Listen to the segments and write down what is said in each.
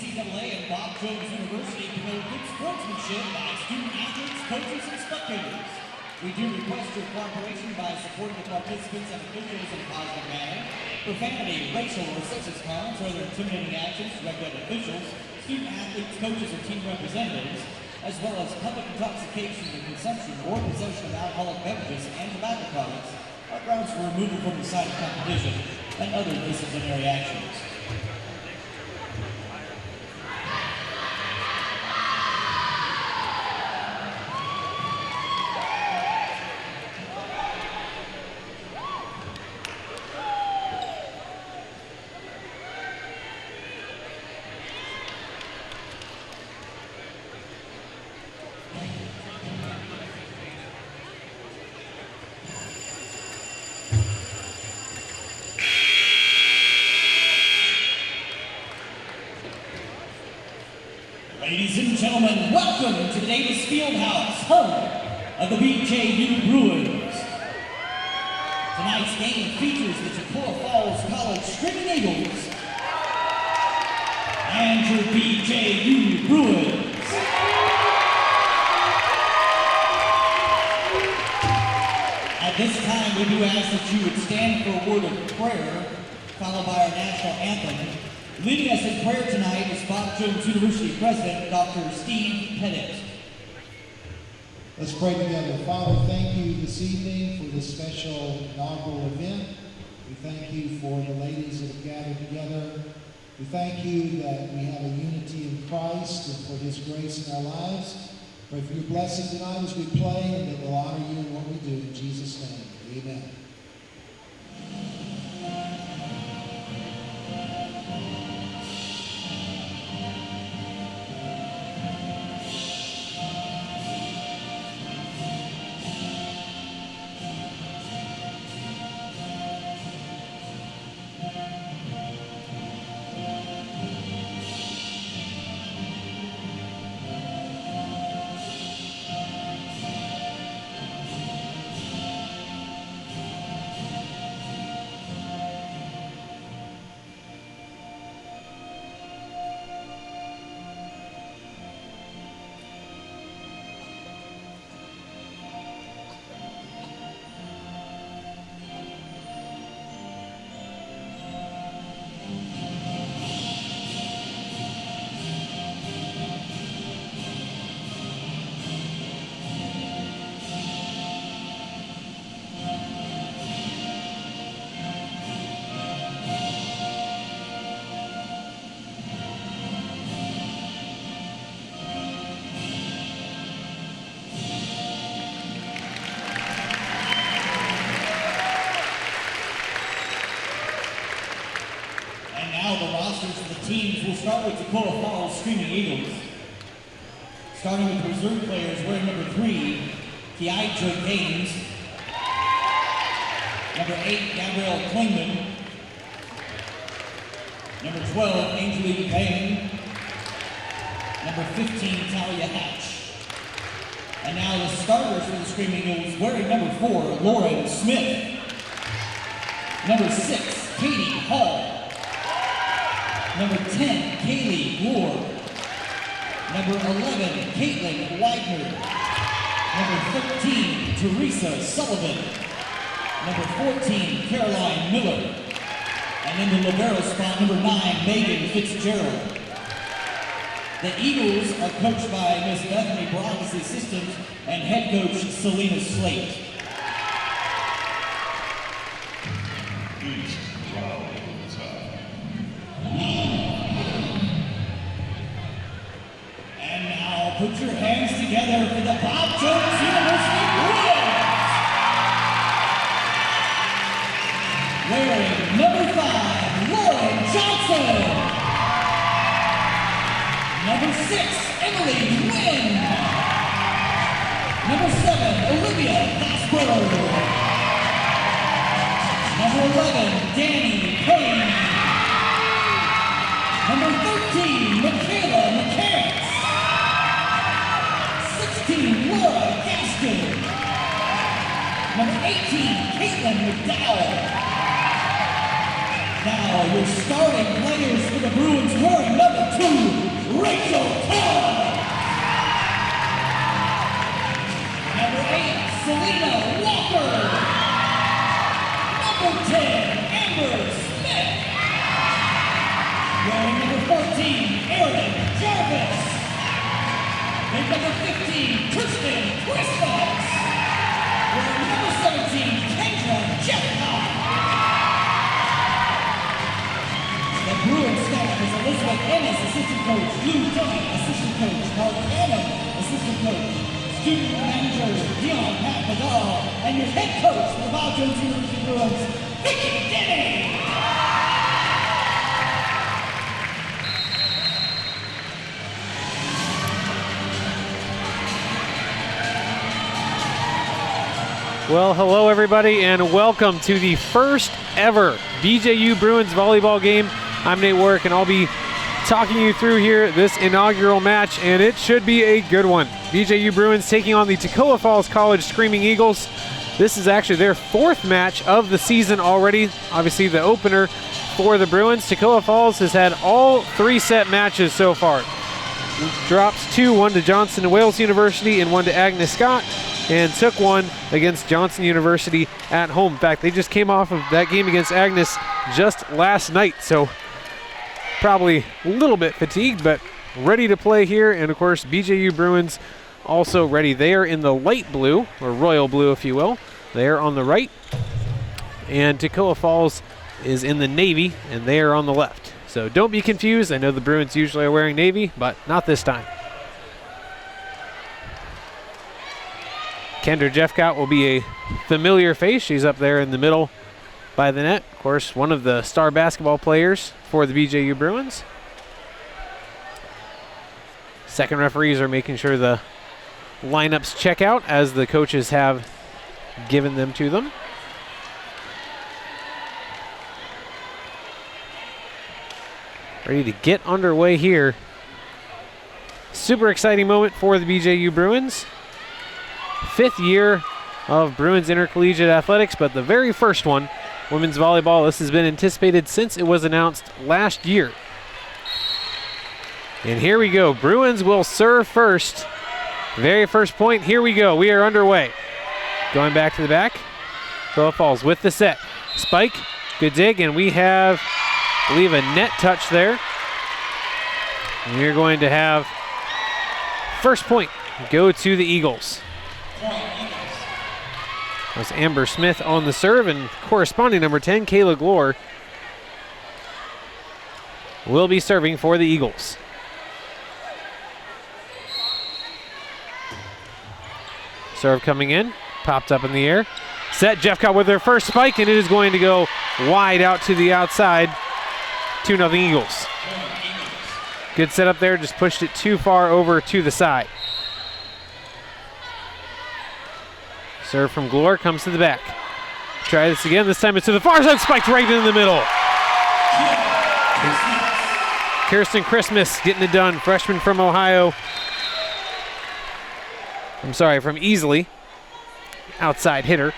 NCAA and Bob Jones University promote good sportsmanship by student athletes, coaches, and spectators. We do request your cooperation by supporting the participants and officials in a positive manner. Profanity, racial or sexist comments, or other intimidating actions directed at officials, student athletes, coaches, or team representatives, as well as public intoxication and consumption or possession of alcoholic beverages and tobacco products are grounds for removal from the site of competition and other disciplinary actions. Ladies and gentlemen, welcome to the Davis Fieldhouse, home of the BJU Bruins. Tonight's game features the Toccoa Falls College Screaming Eagles and your BJU Bruins. At this time, we do ask that you would stand for a word of prayer, followed by our national anthem. Leading us in prayer tonight is Bob Jones University President, Dr. Steve Pettit. Let's pray together. Father, thank you this evening for this special inaugural event. We thank you for the ladies that have gathered together. We thank you that we have a unity in Christ and for his grace in our lives. Pray for your blessing tonight as we play and that we'll honor you in what we do. In Jesus' name, amen. Teams will start with Toccoa Falls Screaming Eagles. Starting with the reserve players wearing number 3, Keidra Gaines. Number 8, Gabrielle Klingman. Number 12, Angeline Payne. Number 15, Talia Hatch. And now the starters for the Screaming Eagles wearing number 4, Lauren Smith. Number 6, Katie Hall. Number 10, Kaylee Moore. Number 11, Caitlin Widener. Number 13, Teresa Sullivan. Number 14, Caroline Miller. And in the libero spot, number 9, Megan Fitzgerald. The Eagles are coached by Ms. Bethany Brown's assistant and head coach Selena Slate. Put your hands together for the Bob Jones University Bruins! Wearing number 5, Lauren Johnson. Number 6, Emily Nguyen. Number 7, Olivia Casper. Number 11, Danny Payne. Number 13, Michaela McCarrett. Laura Gaskin. Number 18, Caitlin McDowell. Now your starting players for the Bruins wearing number 2, number 15, Tristan Christmas. Wearing number 17, Kendra Jeffcock. The Bruin staff is Elizabeth Ennis, assistant coach, Lou Dunn, assistant coach, Mark Cannon, assistant coach, student manager, Dion Pat-Vidal, and your head coach for the Bob Jones University Bruins, Vicky Denny. Well, hello everybody, and welcome to the first ever BJU Bruins volleyball game. I'm Nate Warwick, and I'll be talking you through here this inaugural match, and it should be a good one. BJU Bruins taking on the Toccoa Falls College Screaming Eagles. This is actually their fourth match of the season already. Obviously the opener for the Bruins. Toccoa Falls has had all 3 set matches so far. Drops 2, one to Johnson and Wales University and one to Agnes Scott, and took one against Johnson University at home. In fact, they just came off of that game against Agnes just last night, so probably a little bit fatigued, but ready to play here. And of course, BJU Bruins also ready. They are in the light blue, or royal blue if you will. They are on the right, and Toccoa Falls is in the navy, and they are on the left. So don't be confused. I know the Bruins usually are wearing navy, but not this time. Kendra Jeffcock will be a familiar face. She's up there in the middle by the net. Of course, one of the star basketball players for the BJU Bruins. Second referees are making sure the lineups check out as the coaches have given them to them. Ready to get underway here. Super exciting moment for the BJU Bruins. 5th year of Bruins Intercollegiate Athletics, but the very first one, women's volleyball. This has been anticipated since it was announced last year. And here we go. Bruins will serve first. Very first point. Here we go. We are underway. Going back to the back. Toccoa Falls with the set. Spike. Good dig. And we have, I believe, a net touch there. And you're going to have first point go to the Eagles. That's Amber Smith on the serve, and corresponding number 10, Kayla Glore, will be serving for the Eagles. Serve coming in, popped up in the air. Set, Jeffcock with their first spike, and it is going to go wide out to the outside. 2-0 Eagles. Good setup there, just pushed it too far over to the side. Serve from Glore comes to the back. Try this again. This time it's to the far side, spiked right in the middle. Kirsten Christmas getting it done. Freshman from Ohio. I'm sorry, from Easley. Outside hitter.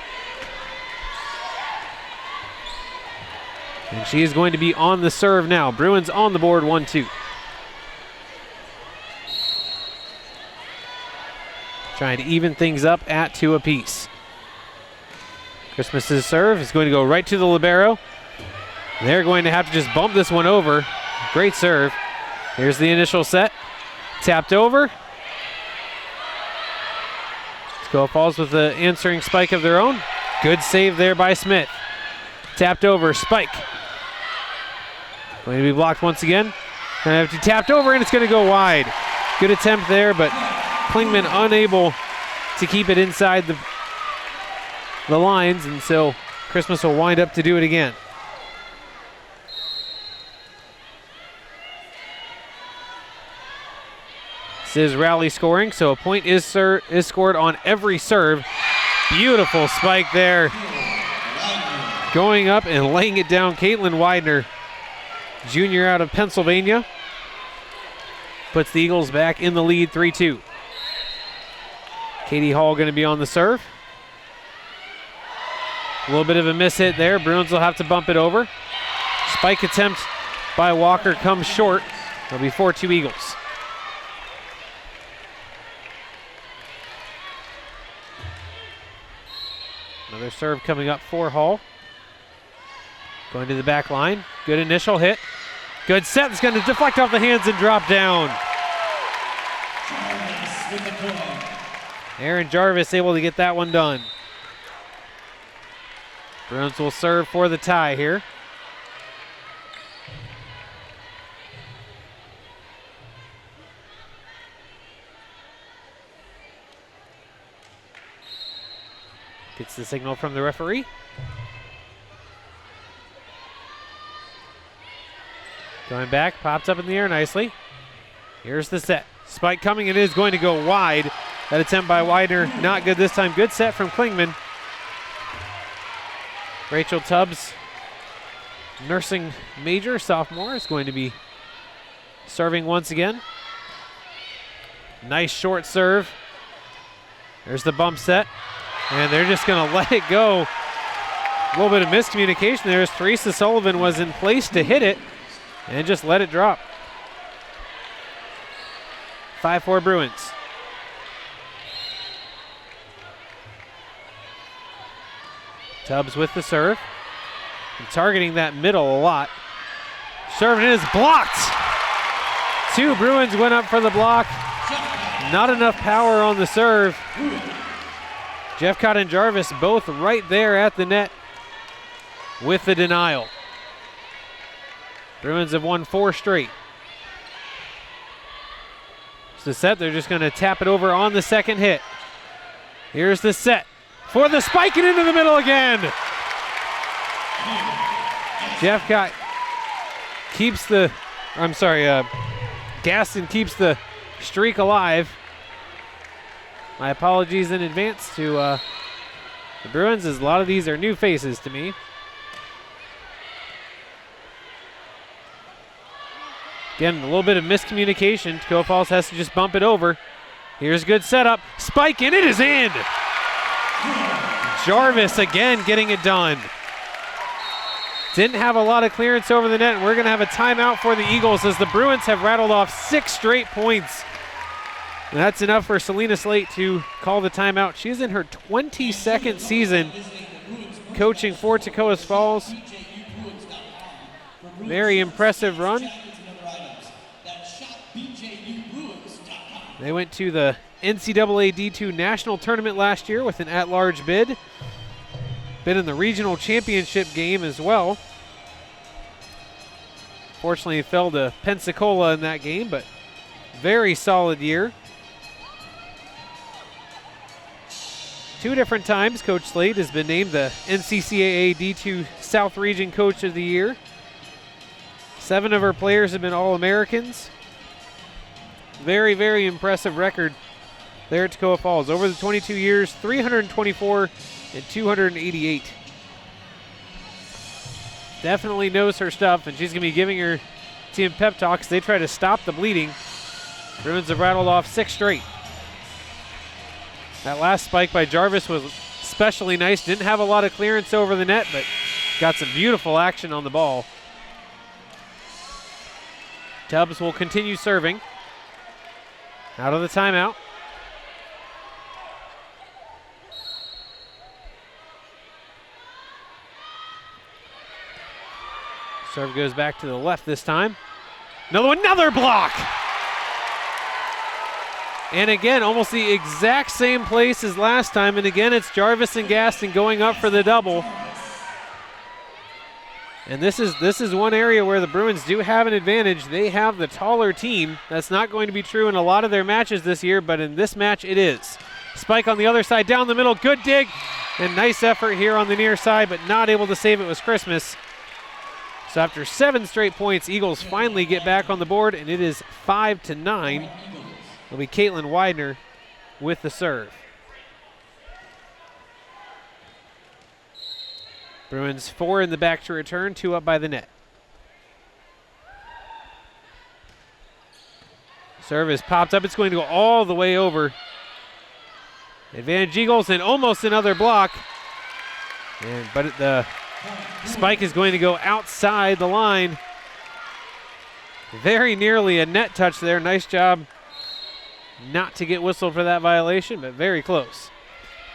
And she is going to be on the serve now. Bruins on the board, 1-2. Trying to even things up at 2 apiece. Christmas's serve is going to go right to the libero. They're going to have to just bump this one over. Great serve. Here's the initial set. Tapped over. Toccoa Falls with the answering spike of their own. Good save there by Smith. Tapped over, spike. Going to be blocked once again. Going to have to tapped over, and it's going to go wide. Good attempt there, but Klingman unable to keep it inside the lines, and so Christmas will wind up to do it again. This is rally scoring, so a point is scored on every serve. Beautiful spike there. Going up and laying it down, Caitlin Widener, junior out of Pennsylvania. Puts the Eagles back in the lead, 3-2. Katie Hall going to be on the serve. A little bit of a miss hit there. Bruins will have to bump it over. Spike attempt by Walker comes short. It'll be 4-2 Eagles. Another serve coming up for Hall. Going to the back line. Good initial hit. Good set. It's going to deflect off the hands and drop down. with the point. Aaron Jarvis able to get that one done. Bruins will serve for the tie here. Gets the signal from the referee. Going back, pops up in the air nicely. Here's the set. Spike coming, it is going to go wide. That attempt by Widener, not good this time. Good set from Klingman. Rachel Tubbs, nursing major, sophomore, is going to be serving once again. Nice short serve. There's the bump set. And they're just going to let it go. A little bit of miscommunication there as Teresa Sullivan was in place to hit it and just let it drop. 5-4 Bruins. Tubbs with the serve. And targeting that middle a lot. Serving is blocked. 2 Bruins went up for the block. Not enough power on the serve. Jeffcott and Jarvis both right there at the net with the denial. Bruins have won 4 straight. It's the set, they're just going to tap it over on the second hit. Here's the set for the spike and into the middle again. Jeffcott keeps the, Gaston keeps the streak alive. My apologies in advance to the Bruins, as a lot of these are new faces to me. Again, a little bit of miscommunication. Toccoa Falls has to just bump it over. Here's a good setup. Spike, and it is in. Jarvis again getting it done. Didn't have a lot of clearance over the net, and we're going to have a timeout for the Eagles as the Bruins have rattled off 6 straight points. And that's enough for Selena Slate to call the timeout. She's in her 22nd season coaching for Toccoa Falls. Very impressive run. They went to the NCAA D2 National Tournament last year with an at-large bid. Been in the regional championship game as well. Fortunately, fell to Pensacola in that game, but very solid year. 2 different times, Coach Slade has been named the NCCAA D2 South Region Coach of the Year. 7 of her players have been All-Americans. Very, very impressive record there at Toccoa Falls. Over the 22 years, 324 and 288. Definitely knows her stuff, and she's going to be giving her team pep talks. They try to stop the bleeding. Bruins have rattled off 6 straight. That last spike by Jarvis was especially nice. Didn't have a lot of clearance over the net, but got some beautiful action on the ball. Tubbs will continue serving. Out of the timeout. Serve goes back to the left this time. Another block! And again, almost the exact same place as last time. And again, it's Jarvis and Gaston going up for the double. And this is one area where the Bruins do have an advantage. They have the taller team. That's not going to be true in a lot of their matches this year, but in this match it is. Spike on the other side, down the middle, good dig. And nice effort here on the near side, but not able to save it was Christmas. So after 7 straight points, Eagles finally get back on the board, and it is 5-9. It'll be Caitlin Widener with the serve. Bruins 4 in the back to return, 2 up by the net. Serve is popped up. It's going to go all the way over. Advantage Eagles, and almost another block. But the spike is going to go outside the line. Very nearly a net touch there. Nice job not to get whistled for that violation, but very close.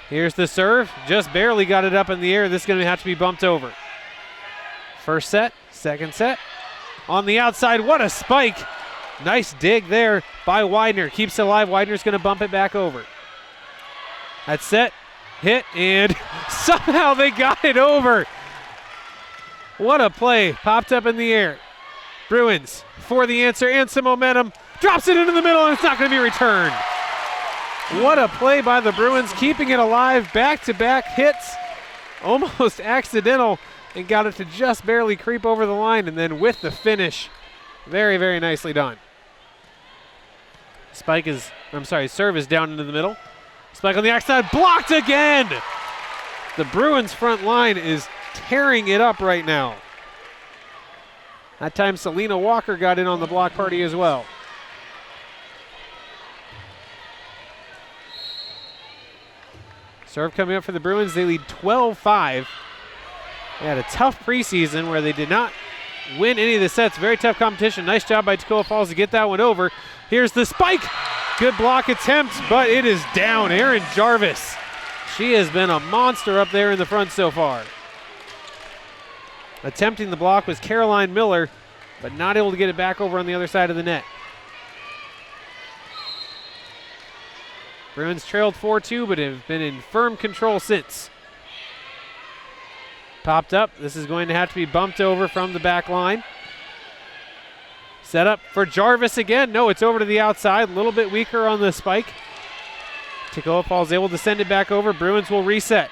Here's the serve. Just barely got it up in the air. This is going to have to be bumped over. First set, second set. On the outside, what a spike Nice dig there by Widener. Keeps it alive. Widener's going to bump it back over. That's set, hit, and somehow they got it over. What a play. Popped up in the air. Bruins for the answer and some momentum. Drops it into the middle, and it's not going to be returned. What a play by the Bruins, keeping it alive. Back-to-back hits. Almost accidental, and got it to just barely creep over the line, and then with the finish, very, very nicely done. Serve is down into the middle. Spike on the outside, blocked again! The Bruins front line is tearing it up right now. That time Selena Walker got in on the block party as well. Serve coming up for the Bruins. They lead 12-5. They had a tough preseason where they did not win any of the sets. Very tough competition. Nice job by Toccoa Falls to get that one over. Here's the spike. Good block attempt, but it is down. Erin Jarvis. She has been a monster up there in the front so far. Attempting the block was Caroline Miller, but not able to get it back over on the other side of the net. Bruins trailed 4-2, but have been in firm control since. Popped up. This is going to have to be bumped over from the back line. Set up for Jarvis again. No, it's over to the outside. A little bit weaker on the spike. Toccoa Falls able to send it back over. Bruins will reset.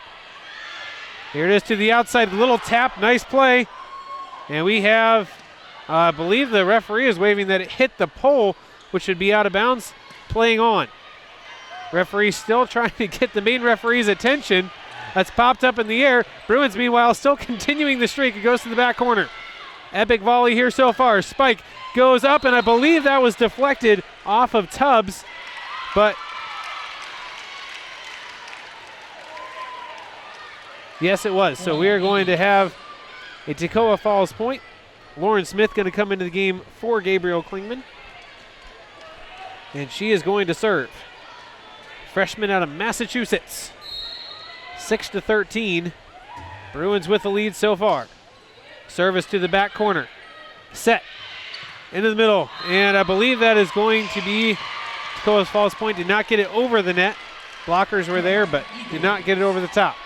Here it is to the outside. Little tap. Nice play. And we have, I believe the referee is waving that it hit the pole, which should be out of bounds. Playing on. Referee still trying to get the main referee's attention. That's popped up in the air. Bruins, meanwhile, still continuing the streak. It goes to the back corner. Epic volley here so far. Spike goes up, and I believe that was deflected off of Tubbs. But yes, it was. So we are going to have a Toccoa Falls point. Lauren Smith going to come into the game for Gabriel Klingman. And she is going to serve. Freshman out of Massachusetts. 6-13. Bruins with the lead so far. Service to the back corner. Set. Into the middle. And I believe that is going to be Toccoa Falls point. Did not get it over the net. Blockers were there, but did not get it over the top.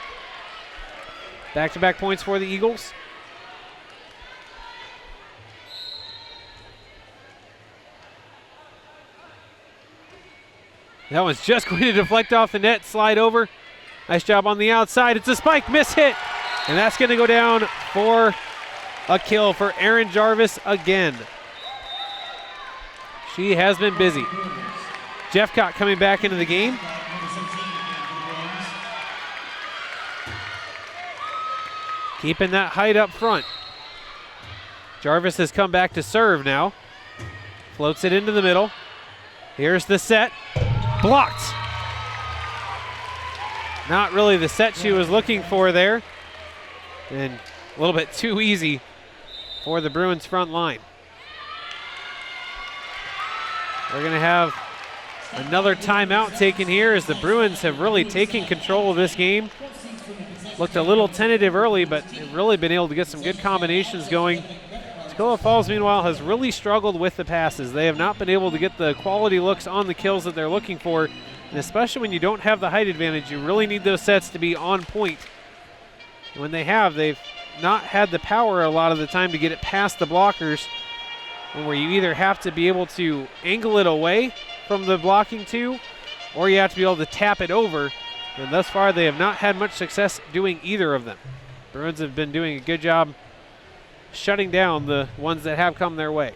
Back-to-back points for the Eagles. That one's just going to deflect off the net, slide over. Nice job on the outside. It's a spike, miss hit. And that's going to go down for a kill for Erin Jarvis again. She has been busy. Jeffcott coming back into the game. Keeping that height up front. Jarvis has come back to serve now. Floats it into the middle. Here's the set. Blocked. Not really the set she was looking for there. And a little bit too easy for the Bruins front line. We're going to have another timeout taken here as the Bruins have really taken control of this game. Looked a little tentative early, but have really been able to get some good combinations going. Toccoa Falls, meanwhile, has really struggled with the passes. They have not been able to get the quality looks on the kills that they're looking for, and especially when you don't have the height advantage, you really need those sets to be on point. And when they have, they've not had the power a lot of the time to get it past the blockers, and where you either have to be able to angle it away from the blocking two, or you have to be able to tap it over. And thus far, they have not had much success doing either of them. Bruins have been doing a good job shutting down the ones that have come their way.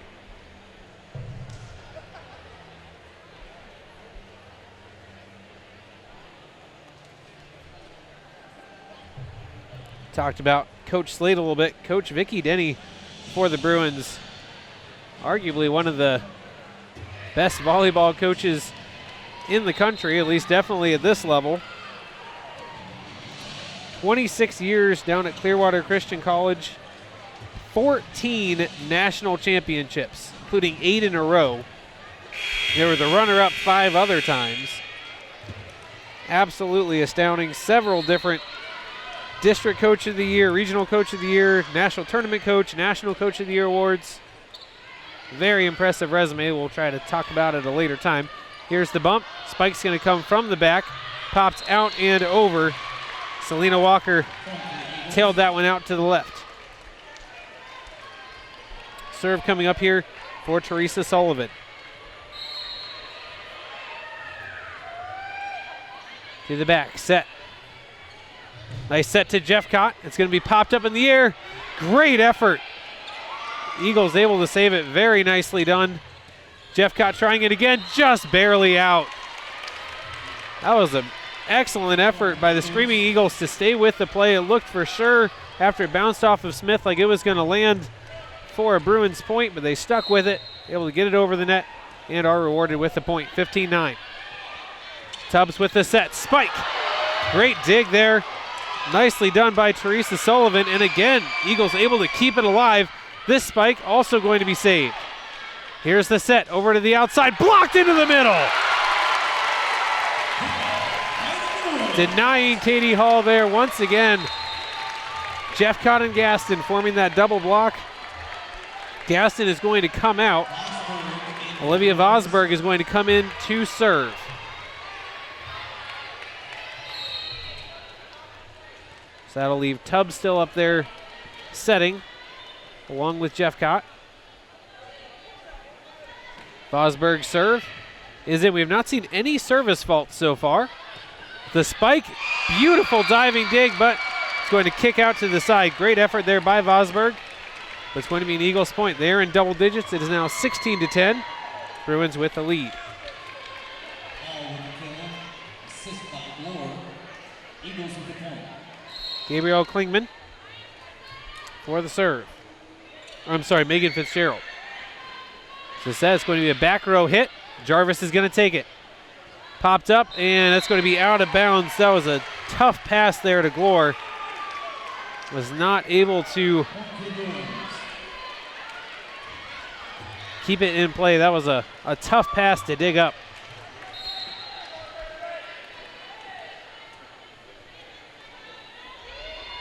Talked about Coach Slade a little bit. Coach Vicky Denny for the Bruins, arguably one of the best volleyball coaches in the country, at least definitely at this level. 26 years down at Clearwater Christian College, 14 national championships, including 8 in a row. They were the runner-up 5 other times. Absolutely astounding. Several different district coach of the year, regional coach of the year, national tournament coach, national coach of the year awards. Very impressive resume. We'll try to talk about it at a later time. Here's the bump. Spike's going to come from the back. Pops out and over. Selena Walker tailed that one out to the left. Serve coming up here for Teresa Sullivan. To the back, set. Nice set to Jeffcott. It's going to be popped up in the air. Great effort. Eagles able to save it. Very nicely done. Jeffcott trying it again, just barely out. That was an excellent effort by the Screaming Eagles to stay with the play. It looked for sure after it bounced off of Smith like it was going to land for a Bruins point, but they stuck with it, able to get it over the net, and are rewarded with the point, 15-9. Tubbs with the set, spike. Great dig there. Nicely done by Teresa Sullivan, and again, Eagles able to keep it alive. This spike also going to be saved. Here's the set, over to the outside, blocked into the middle. Denying Katie Hall there once again. Jeffcott and Gaston forming that double block. Gaston is going to come out. Olivia Vosberg is going to come in to serve. So that'll leave Tubbs still up there setting, along with Jeffcott. Vosberg serve is in. We have not seen any service faults so far. The spike, beautiful diving dig, but it's going to kick out to the side. Great effort there by Vosberg. But it's going to be an Eagles point. They are in double digits. It is now 16-10. Bruins with the lead. Assist by Bloor. Eagles with the point. Gabrielle Klingman for the serve. I'm sorry, Megan Fitzgerald. So that's going to be a back row hit. Jarvis is going to take it. Popped up, and that's going to be out of bounds. That was a tough pass there to Glore. Was not able to keep it in play. That was a tough pass to dig up.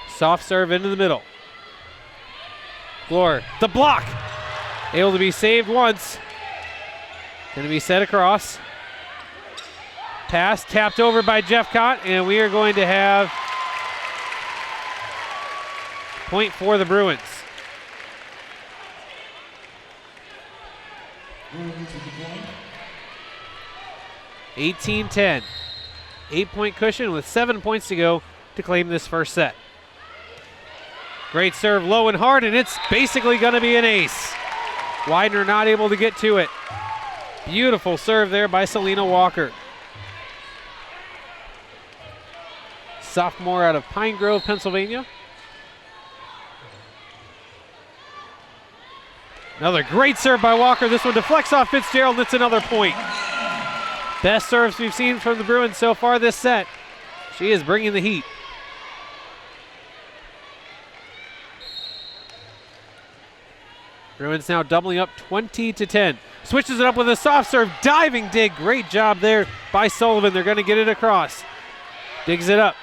Soft serve into the middle. Glore, the block. Able to be saved once. Going to be set across. Pass tapped over by Jeffcott, and we are going to have point for the Bruins. Bruins with the point. 18-10. 8-point cushion with 7 points to go to claim this first set. Great serve low and hard, and it's basically going to be an ace. Widener not able to get to it. Beautiful serve there by Selena Walker. Sophomore out of Pine Grove, Pennsylvania. Another great serve by Walker. This one deflects off Fitzgerald, and it's another point. Best serves we've seen from the Bruins so far this set. She is bringing the heat. Bruins now doubling up 20-10. Switches it up with a soft serve, diving dig. Great job there by Sullivan. They're going to get it across. Digs it up.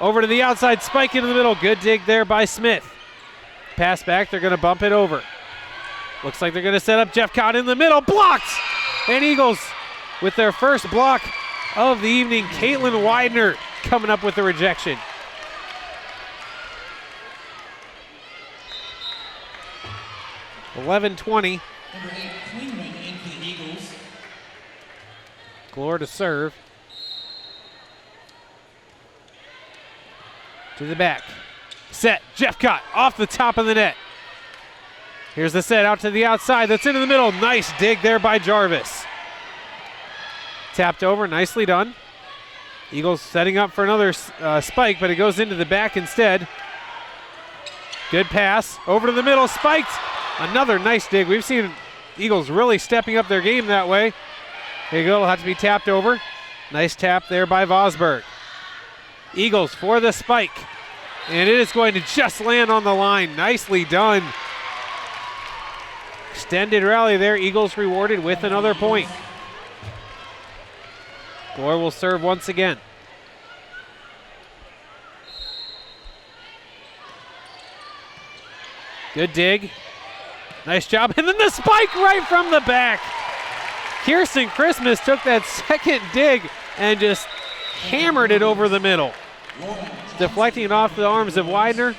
Over to the outside, spike into the middle. Good dig there by Smith. Pass back, they're going to bump it over. Looks like they're going to set up Jeffcott in the middle. Blocked! And Eagles with their first block of the evening. Caitlin Widener coming up with the rejection. (11:20). Number 8, Klingman into the Eagles. Glore to serve. To the back. Set. Jeffcott off the top of the net. Here's the set out to the outside. That's into the middle. Nice dig there by Jarvis. Tapped over. Nicely done. Eagles setting up for another spike, but it goes into the back instead. Good pass. Over to the middle. Spiked. Another nice dig. We've seen Eagles really stepping up their game that way. Here you go. It'll have to be tapped over. Nice tap there by Vosberg. Eagles for the spike. And it is going to just land on the line. Nicely done. Extended rally there. Eagles rewarded with another point. Glore will serve once again. Good dig. Nice job. And then the spike right from the back. Kirsten Christmas took that second dig and just hammered it over the middle. Deflecting it off the arms of Widener.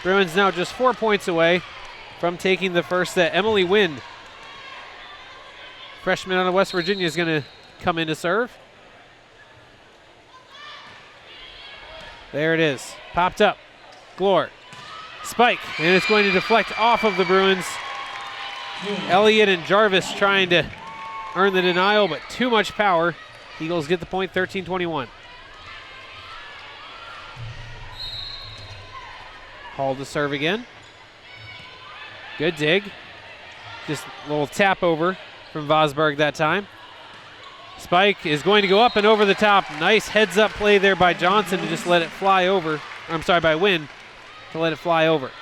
Bruins now just 4 points away from taking the first set. Emily Wynn, freshman out of West Virginia, is going to come in to serve. There it is. Popped up. Glore. Spike. And it's going to deflect off of the Bruins. Elliott and Jarvis trying to earn the denial, but too much power. Eagles get the point, 13-21. Hall to serve again. Good dig. Just a little tap over from Vosberg that time. Spike is going to go up and over the top. Nice heads up play there by Johnson to just let it fly over. I'm sorry, by Wynn to let it fly over.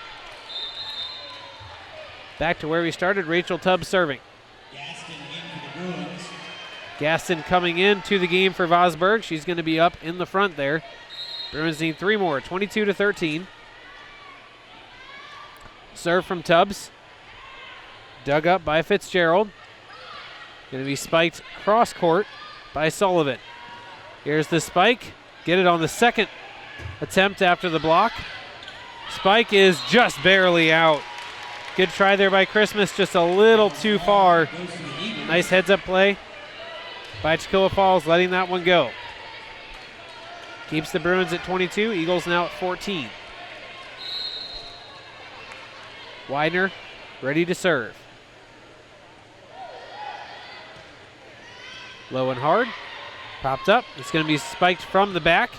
Back to where we started, Rachel Tubbs serving. Gaston in for the Bruins. Gaston coming into the game for Vosberg. She's going to be up in the front there. Bruins need 3 more, 22-13. Serve from Tubbs. Dug up by Fitzgerald. Going to be spiked cross court by Sullivan. Here's the spike. Get it on the second attempt after the block. Spike is just barely out. Good try there by Christmas, just a little too far. Nice heads up play by Toccoa Falls, letting that one go. Keeps the Bruins at 22, Eagles now at 14. Widener ready to serve. Low and hard. Popped up. It's going to be spiked from the back.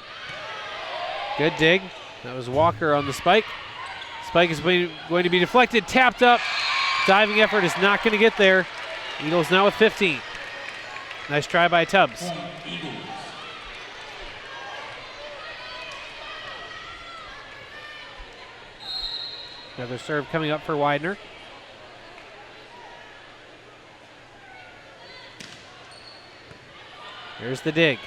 Good dig. That was Walker on the spike. Spike is going to be deflected. Tapped up. Diving effort is not going to get there. Eagles now with 15. Nice try by Tubbs. Another serve coming up for Widener. Here's the dig.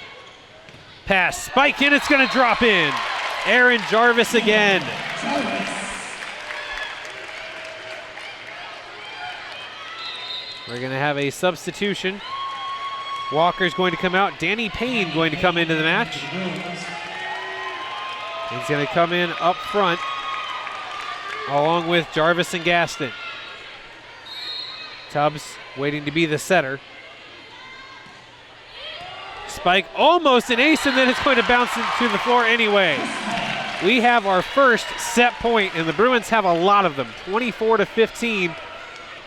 Pass, spike in, it's going to drop in. Aaron Jarvis again. We're going to have a substitution. Walker's going to come out. Danny Payne going to come into the match. He's going to come in up front along with Jarvis and Gaston. Tubbs waiting to be the setter. Spike, almost an ace, and then it's going to bounce to the floor anyway. We have our first set point, and the Bruins have a lot of them, 24-15,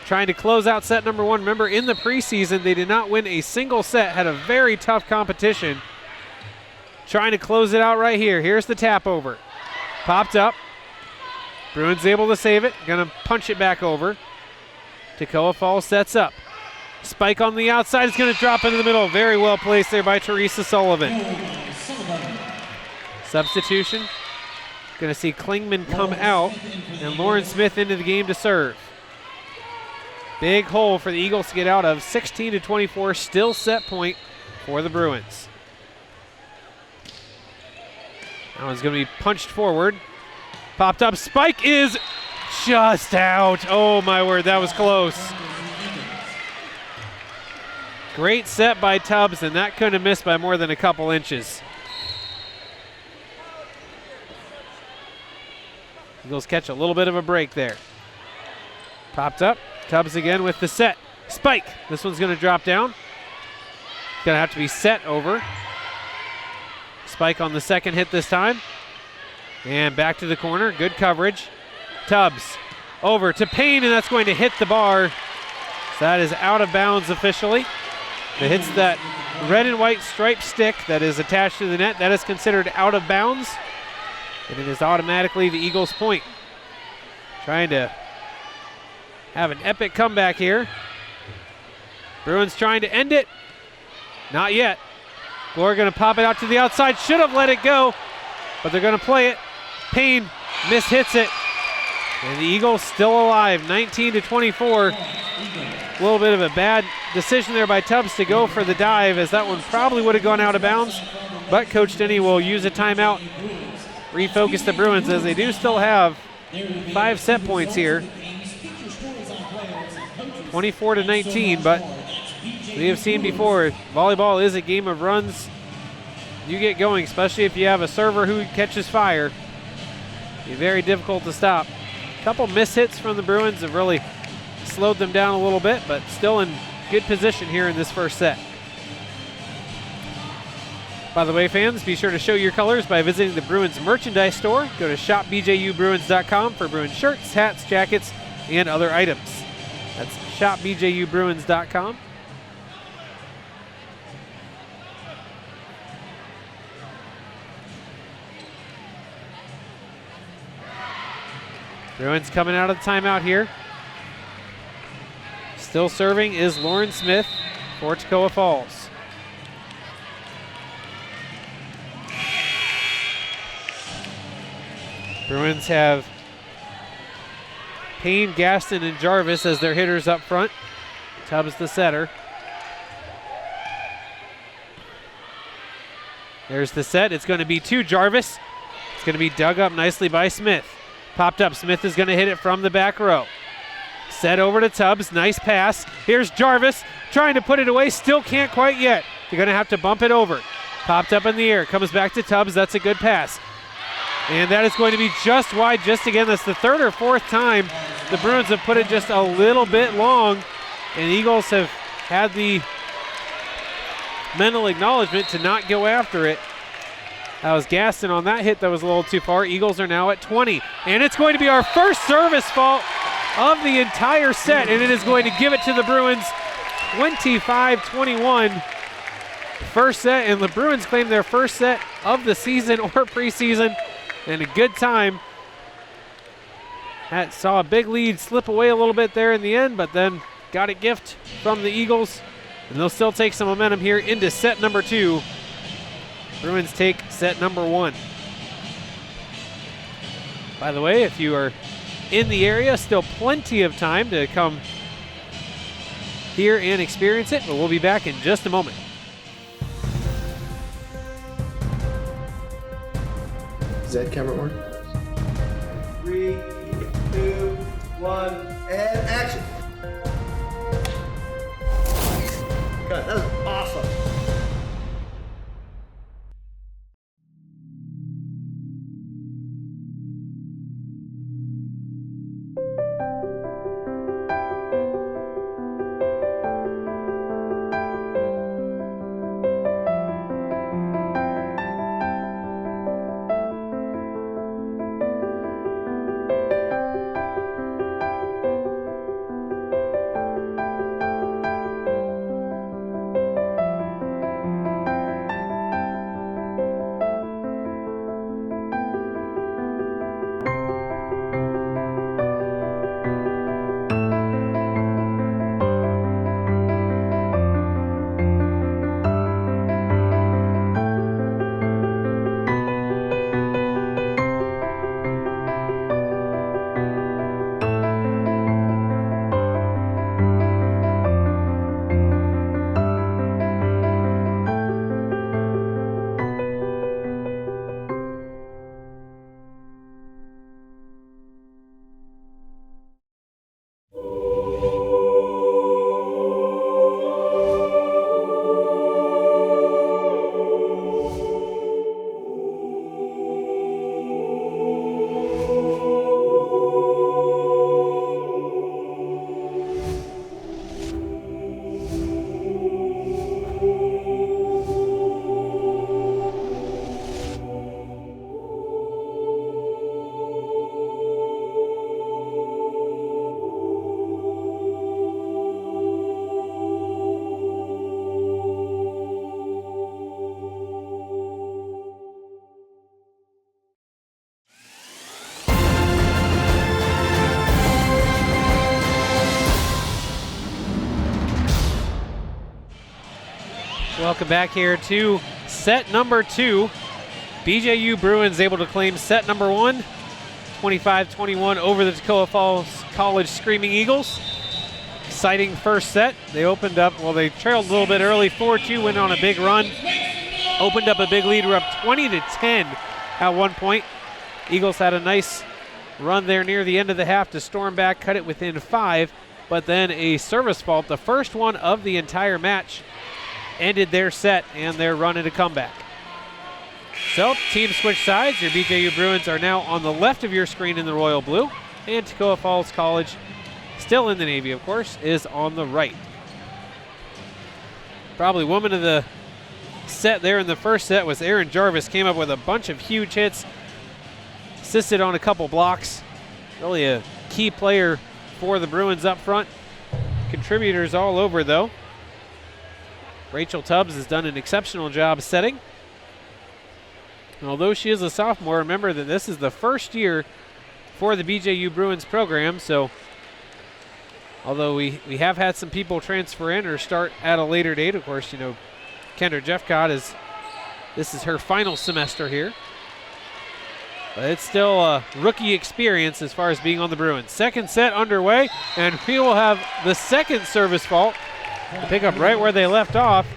trying to close out set number 1. Remember, in the preseason, they did not win a single set, had a very tough competition. Trying to close it out right here. Here's the tap over. Popped up. Bruins able to save it. Gonna punch it back over. Toccoa Falls sets up. Spike on the outside is going to drop into the middle. Very well placed there by Teresa Sullivan. Substitution. Going to see Klingman come out and Lauren Smith into the game to serve. Big hole for the Eagles to get out of. 16-24, still set point for the Bruins. That one's going to be punched forward. Popped up. Spike is just out. Oh my word, that was close. Great set by Tubbs, and that couldn't have missed by more than a couple inches. Eagles catch a little bit of a break there. Popped up. Tubbs again with the set. Spike. This one's going to drop down. Going to have to be set over. Spike on the second hit this time. And back to the corner. Good coverage. Tubbs over to Payne, and that's going to hit the bar. So that is out of bounds officially. It hits that red and white striped stick that is attached to the net. That is considered out of bounds. And it is automatically the Eagles' point. Trying to have an epic comeback here. Bruins trying to end it. Not yet. Glore going to pop it out to the outside. Should have let it go, but they're going to play it. Payne mishits it. And the Eagles still alive, 19-24. A little bit of a bad decision there by Tubbs to go for the dive, as that one probably would have gone out of bounds. But Coach Denny will use a timeout, refocus the Bruins, as they do still have 5 set points here. 24-19, but we have seen before, volleyball is a game of runs. You get going, especially if you have a server who catches fire. Be very difficult to stop. A couple miss hits from the Bruins have really slowed them down a little bit, but still in good position here in this first set. By the way, fans, be sure to show your colors by visiting the Bruins merchandise store. Go to shopbjubruins.com for Bruins shirts, hats, jackets, and other items. That's shopbjubruins.com. Bruins coming out of the timeout here. Still serving is Lauren Smith for Toccoa Falls. Bruins have Payne, Gaston, and Jarvis as their hitters up front. Tubbs the setter. There's the set. It's going to be to Jarvis. It's going to be dug up nicely by Smith. Popped up. Smith is going to hit it from the back row. Set over to Tubbs. Nice pass. Here's Jarvis trying to put it away. Still can't quite yet. You're going to have to bump it over. Popped up in the air. Comes back to Tubbs. That's a good pass. And that is going to be just wide. Just again, that's the third or fourth time the Bruins have put it just a little bit long. And Eagles have had the mental acknowledgement to not go after it. That was Gaston on that hit that was a little too far. Eagles are now at 20. And it's going to be our first service fault of the entire set. And it is going to give it to the Bruins 25-21. First set, and the Bruins claim their first set of the season or preseason. And a good time. Saw a big lead slip away a little bit there in the end, but then got a gift from the Eagles. And they'll still take some momentum here into set number 2. Bruins take set number 1. By the way, if you are in the area, still plenty of time to come here and experience it, but we'll be back in just a moment. Does that camera work? 3, 2, 1, and action. God, that was awesome. Welcome back here to set number 2. BJU Bruins able to claim set number 1, 25-21 over the Toccoa Falls College Screaming Eagles. Exciting first set. They opened up, well, they trailed a little bit early, 4-2, went on a big run. Opened up a big lead. We're up 20-10 at one point. Eagles had a nice run there near the end of the half to storm back, cut it within 5. but then a service fault, the first one of the entire match, ended their set and their run into comeback. So, team switch sides. Your BJU Bruins are now on the left of your screen in the royal blue, and Toccoa Falls College, still in the navy of course, is on the right. Probably woman of the set there in the first set was Erin Jarvis. Came up with a bunch of huge hits, assisted on a couple blocks. Really a key player for the Bruins up front. Contributors all over though. Rachel Tubbs has done an exceptional job setting. And although she is a sophomore, remember that this is the first year for the BJU Bruins program, so although we have had some people transfer in or start at a later date, of course, you know, Kendra Jeffcott this is her final semester here. But it's still a rookie experience as far as being on the Bruins. Second set underway, and we will have the second service fault to pick up right where they left off,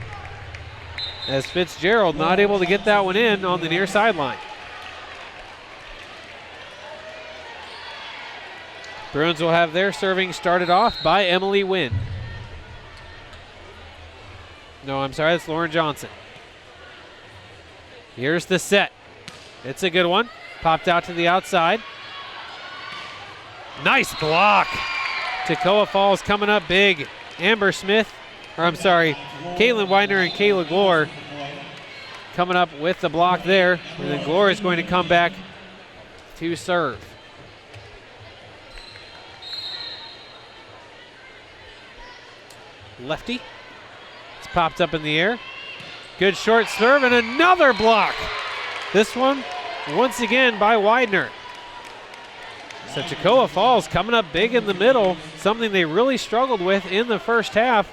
as Fitzgerald not able to get that one in on the near sideline. Bruins will have their serving started off by Emily Wynn. No, I'm sorry, that's Lauren Johnson. Here's the set. It's a good one. Popped out to the outside. Nice block. Toccoa Falls coming up big. Caitlin Widener and Kayla Glore coming up with the block there. And then Glore is going to come back to serve. Lefty. It's popped up in the air. Good short serve and another block. This one, once again, by Widener. So Toccoa Falls coming up big in the middle, something they really struggled with in the first half.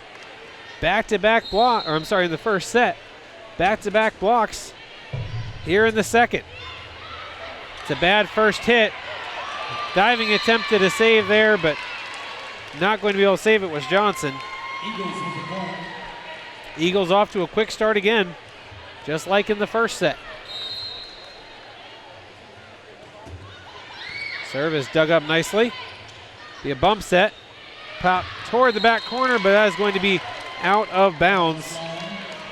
Back-to-back block, or I'm sorry, in the first set. Back-to-back blocks here in the second. It's a bad first hit. Diving attempted a save there, but not going to be able to save it was Johnson. Eagles off to a quick start again, just like in the first set. Serve is dug up nicely. Be a bump set. Pop toward the back corner, but that is going to be out of bounds.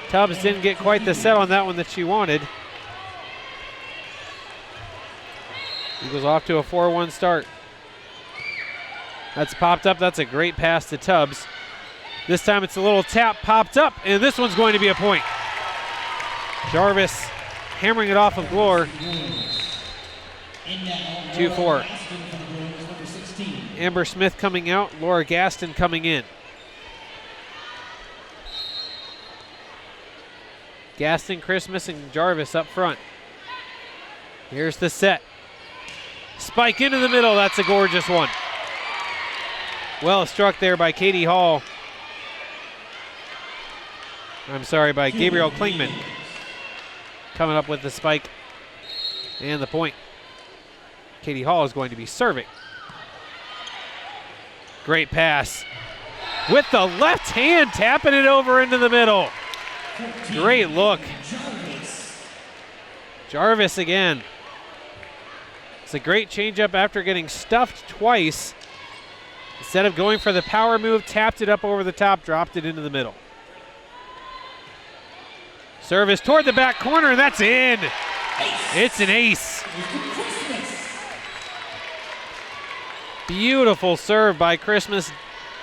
Tubbs didn't get quite the set on that one that she wanted. Eagles off to a 4-1 start. That's popped up. That's a great pass to Tubbs. This time it's a little tap popped up, and this one's going to be a point. Jarvis hammering it off of Glore. 2-4. Amber Smith coming out, Laura Gaston coming in. Gaston, Christmas, and Jarvis up front. Here's the set. Spike into the middle, that's a gorgeous one. Well struck there by Katie Hall. I'm sorry, by Gabrielle Klingman. Coming up with the spike and the point. Katie Hall is going to be serving. Great pass. With the left hand, tapping it over into the middle. Great look. Jarvis again. It's a great changeup after getting stuffed twice. Instead of going for the power move, tapped it up over the top, dropped it into the middle. Service toward the back corner, and that's in. It's an ace. Beautiful serve by Christmas.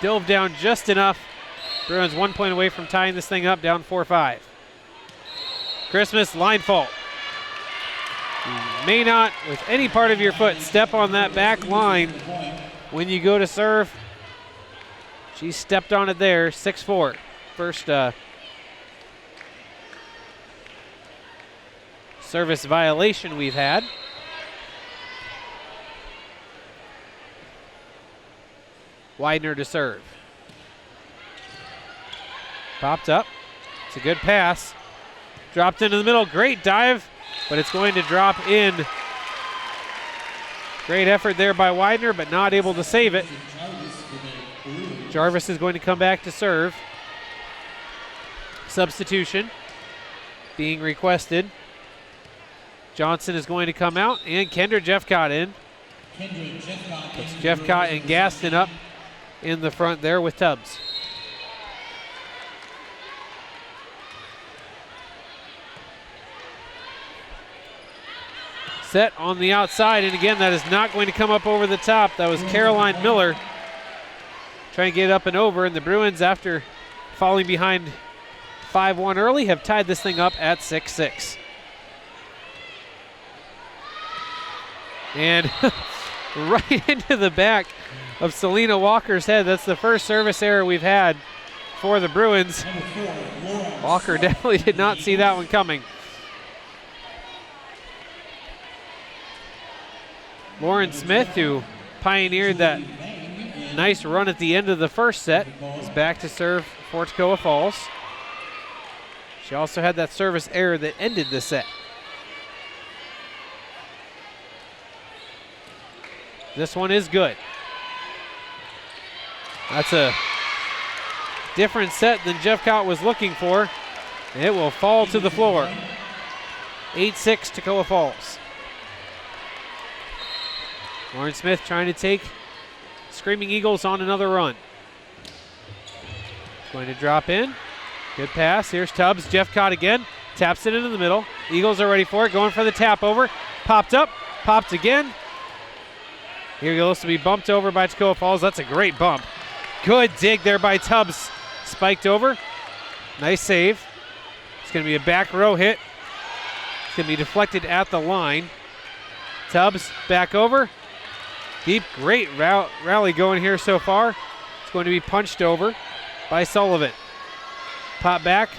Dove down just enough. Bruins 1 point away from tying this thing up, down 4-5. Christmas, line fault. You may not, with any part of your foot, step on that back line when you go to serve. She stepped on it there, 6-4. First service violation we've had. Widener to serve. Popped up. It's a good pass. Dropped into the middle. Great dive, but it's going to drop in. Great effort there by Widener, but not able to save it. Jarvis is going to come back to serve. Substitution being requested. Johnson is going to come out, and Kendra Jeffcott in. Puts Jeffcott and Gaston up in the front there with Tubbs. Set on the outside, and again, that is not going to come up over the top. That was Caroline Miller trying to get up and over, and the Bruins, after falling behind 5-1 early, have tied this thing up at 6-6. And right into the back of Selena Walker's head. That's the first service error we've had for the Bruins. Walker definitely did not see that one coming. Lauren Smith, who pioneered that nice run at the end of the first set, is back to serve for Toccoa Falls. She also had that service error that ended the set. This one is good. That's a different set than Jeffcott was looking for. And it will fall to the floor. 8-6 Toccoa Falls. Lauren Smith trying to take Screaming Eagles on another run. Going to drop in. Good pass. Here's Tubbs. Jeffcott again. Taps it into the middle. Eagles are ready for it. Going for the tap over. Popped up. Popped again. Here goes to be bumped over by Toccoa Falls. That's a great bump. Good dig there by Tubbs. Spiked over. Nice save. It's going to be a back row hit. It's going to be deflected at the line. Tubbs back over. Deep, great rally going here so far. It's going to be punched over by Sullivan. Pop back.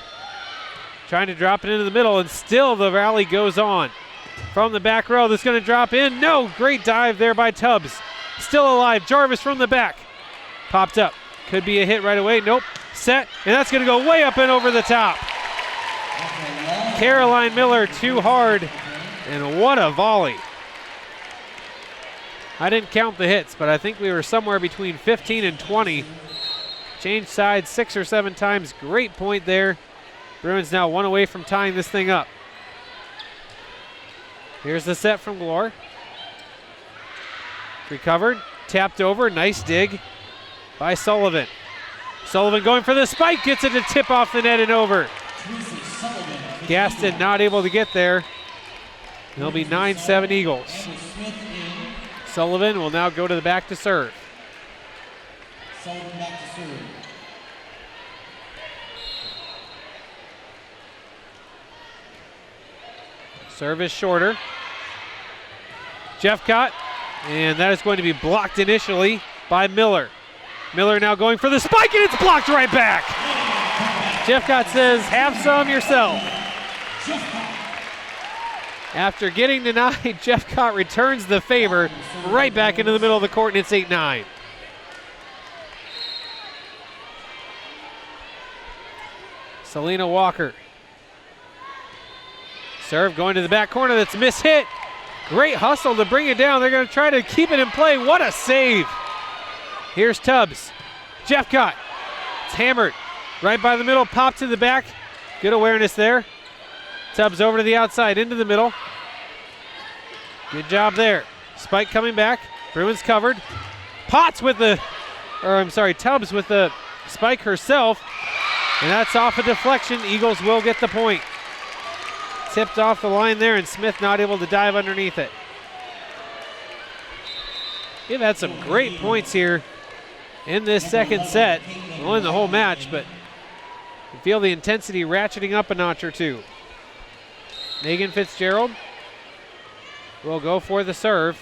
Trying to drop it into the middle, and still the rally goes on. From the back row, that's going to drop in. No, great dive there by Tubbs. Still alive. Jarvis from the back. Popped up. Could be a hit right away. Nope. Set, and that's going to go way up and over the top. Caroline Miller too hard, and what a volley. I didn't count the hits, but I think we were somewhere between 15 and 20. Changed sides 6 or 7 times. Great point there. Bruins now 1 away from tying this thing up. Here's the set from Glore. Recovered, tapped over, nice dig by Sullivan. Sullivan going for the spike, gets it to tip off the net and over. Gaston not able to get there. It'll be 9-7 Eagles. Sullivan will now go to the back to serve. Sullivan back to serve. Service shorter. Jeffcott, and that is going to be blocked initially by Miller. Miller now going for the spike, and it's blocked right back. Jeffcott says, have some yourself. After getting denied, Jeffcott returns the favor right back into the middle of the court, and it's 8-9. Selena Walker. Serve going to the back corner, that's mishit. Great hustle to bring it down. They're going to try to keep it in play. What a save. Here's Tubbs. Jeffcott. It's hammered. Right by the middle, pop to the back. Good awareness there. Tubbs over to the outside, into the middle. Good job there. Spike coming back. Bruins covered. Tubbs with the spike herself. And that's off a deflection. Eagles will get the point. Tipped off the line there, and Smith not able to dive underneath it. We've had some great points here in this second set. Well, in the whole match, but you feel the intensity ratcheting up a notch or two. Megan Fitzgerald will go for the serve.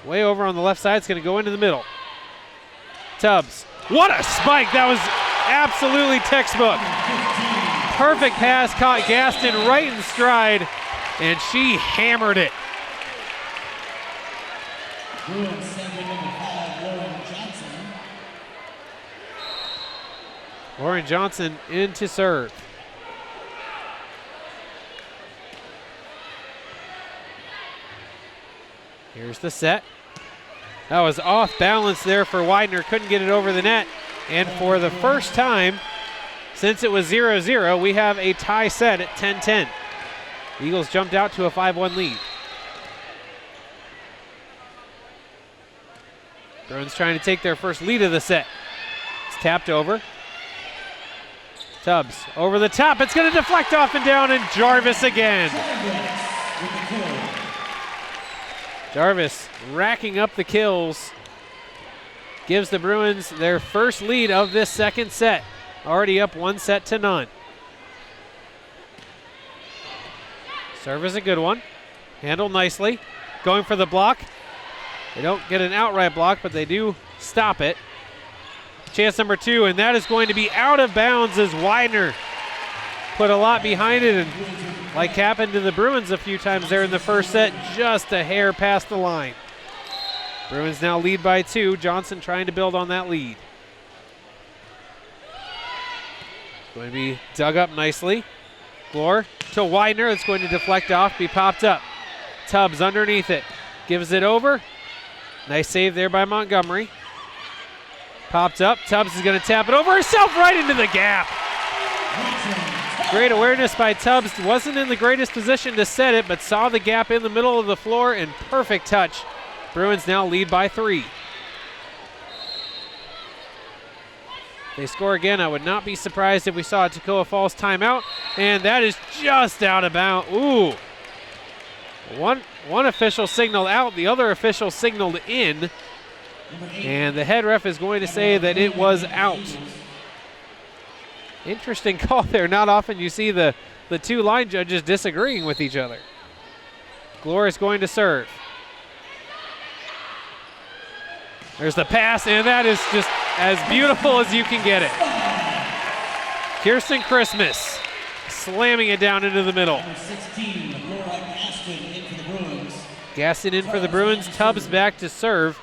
Way over on the left side, it's going to go into the middle. Tubbs. What a spike! That was absolutely textbook. Perfect pass, caught Gaston right in stride, and she hammered it. Bruins sending number 5, Lauren Johnson. Lauren Johnson in to serve. Here's the set. That was off balance there for Widener. Couldn't get it over the net. And for the first time since it was 0-0, we have a tie set at 10-10. Eagles jumped out to a 5-1 lead. Bruins trying to take their first lead of the set. It's tapped over. Tubbs over the top. It's going to deflect off and down, and Jarvis again. Jarvis racking up the kills. Gives the Bruins their first lead of this second set. Already up 1-0. Serve is a good one. Handled nicely. Going for the block. They don't get an outright block, but they do stop it. Chance number 2, and that is going to be out of bounds as Widener put a lot behind it, and like happened to the Bruins a few times there in the first set, just a hair past the line. Bruins now lead by 2. Johnson trying to build on that lead. Going to be dug up nicely. Glore to Widener. It's going to deflect off, be popped up. Tubbs underneath it. Gives it over. Nice save there by Montgomery. Popped up. Tubbs is going to tap it over herself right into the gap. Great awareness by Tubbs. Wasn't in the greatest position to set it, but saw the gap in the middle of the floor and perfect touch. Bruins now lead by 3. They score again. I would not be surprised if we saw a Toccoa Falls timeout, and that is just out of bounds. Ooh. One official signaled out, the other official signaled in, and the head ref is going to say that it was out. Interesting call there. Not often you see the two line judges disagreeing with each other. Glore is going to serve. There's the pass, and that is just as beautiful as you can get it. Kirsten Christmas slamming it down into the middle. Number 16, Gaston in for the Bruins. Gaston in for the Bruins. Tubbs back to serve.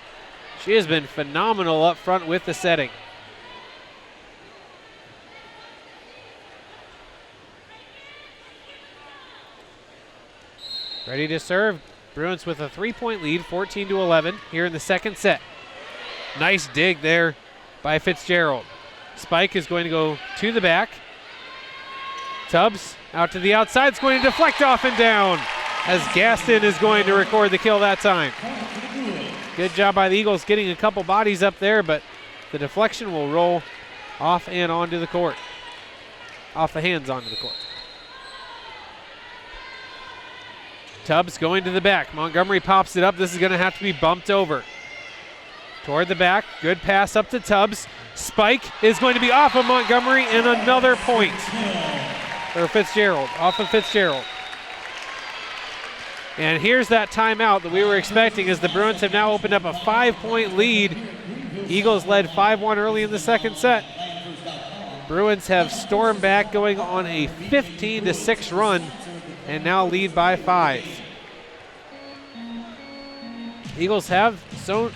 She has been phenomenal up front with the setting. Ready to serve. Bruins with a 3-point lead, 14-11 here in the second set. Nice dig there by Fitzgerald. Spike is going to go to the back. Tubbs out to the outside. It's going to deflect off and down as Gaston is going to record the kill that time. Good job by the Eagles getting a couple bodies up there, but the deflection will roll off and onto the court. Off the hands onto the court. Tubbs going to the back. Montgomery pops it up. This is going to have to be bumped over. Toward the back. Good pass up to Tubbs. Spike is going to be off of Montgomery, and another point for Fitzgerald. Off of Fitzgerald. And here's that timeout that we were expecting, as the Bruins have now opened up a 5-point lead. Eagles led 5-1 early in the second set. Bruins have stormed back, going on a 15-6 run, and now lead by 5. Eagles have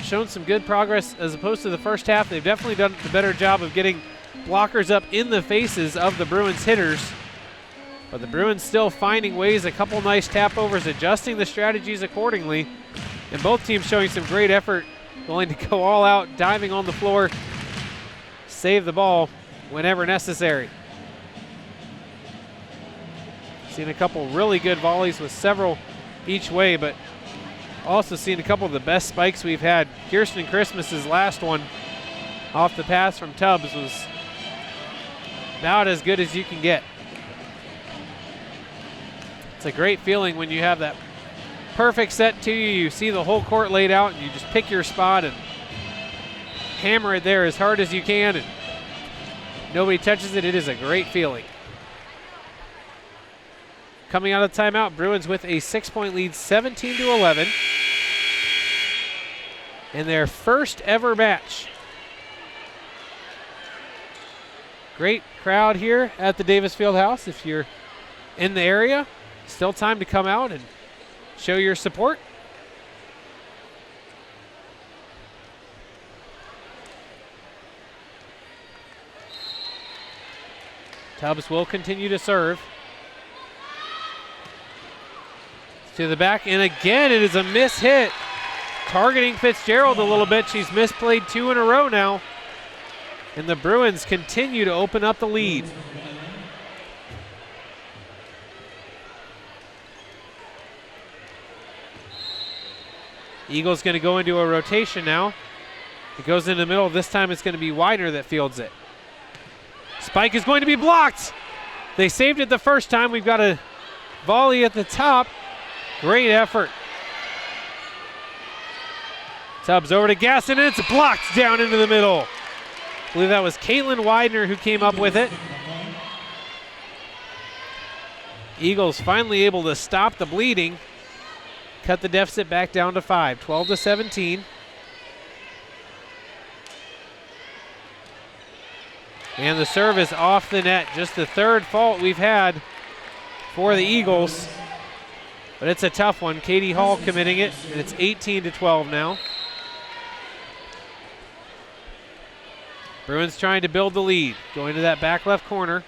shown some good progress as opposed to the first half. They've definitely done a better job of getting blockers up in the faces of the Bruins hitters. But the Bruins still finding ways, a couple nice tap overs, adjusting the strategies accordingly. And both teams showing some great effort, willing to go all out, diving on the floor, save the ball whenever necessary. Seen a couple really good volleys with several each way, but also seen a couple of the best spikes we've had. Kirsten Christmas's last one off the pass from Tubbs was about as good as you can get. It's a great feeling when you have that perfect set to you. You see the whole court laid out, and you just pick your spot and hammer it there as hard as you can, and nobody touches it. It is a great feeling. Coming out of timeout, Bruins with a 6-point lead, 17-11. In their first ever match. Great crowd here at the Davis Fieldhouse. If you're in the area, still time to come out and show your support. Tubbs will continue to serve. To the back, and again, it is a miss hit. Targeting Fitzgerald a little bit. She's misplayed 2 in a row now. And the Bruins continue to open up the lead. Eagles going to go into a rotation now. It goes in the middle. This time it's going to be Widener that fields it. Spike is going to be blocked. They saved it the first time. We've got a volley at the top. Great effort. Tubbs over to Gasson, and it's blocked down into the middle. I believe that was Caitlin Widener who came up with it. Eagles finally able to stop the bleeding. Cut the deficit back down to 5, 12-17. And the serve is off the net. Just the third fault we've had for the Eagles. But it's a tough one. Katie Hall committing it, and it's 18-12 now. Bruins trying to build the lead. Going to that back left corner.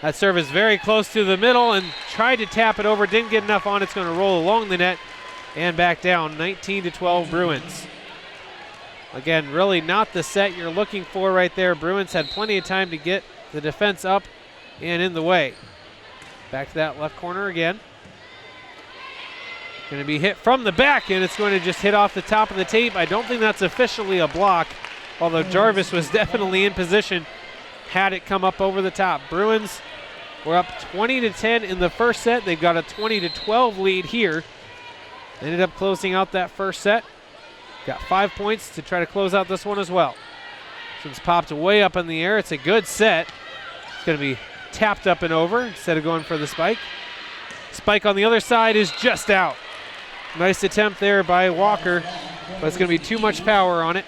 That serve is very close to the middle and tried to tap it over. Didn't get enough on. It's going to roll along the net and back down. 19-12 Bruins. Again, really not the set you're looking for right there. Bruins had plenty of time to get the defense up and in the way. Back to that left corner again. Going to be hit from the back, and it's going to just hit off the top of the tape. I don't think that's officially a block, although Jarvis was definitely in position had it come up over the top. Bruins were up 20-10 in the first set. They've got a 20-12 lead here. They ended up closing out that first set. Got 5 points to try to close out this one as well. So it's popped way up in the air. It's a good set. It's going to be tapped up and over instead of going for the spike. Spike on the other side is just out. Nice attempt there by Walker, but it's going to be too much power on it.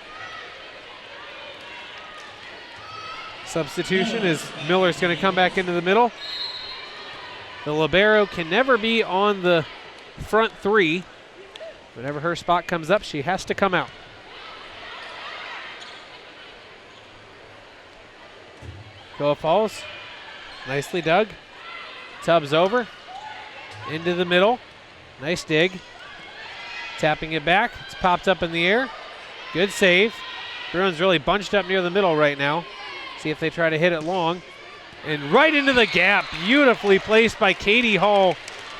Substitution is Miller's going to come back into the middle. The libero can never be on the front three. Whenever her spot comes up, she has to come out. Toccoa Falls, nicely dug. Tubbs over, into the middle. Nice dig. Tapping it back, it's popped up in the air. Good save. Bruins really bunched up near the middle right now. See if they try to hit it long. And right into the gap, beautifully placed by Katie Hall.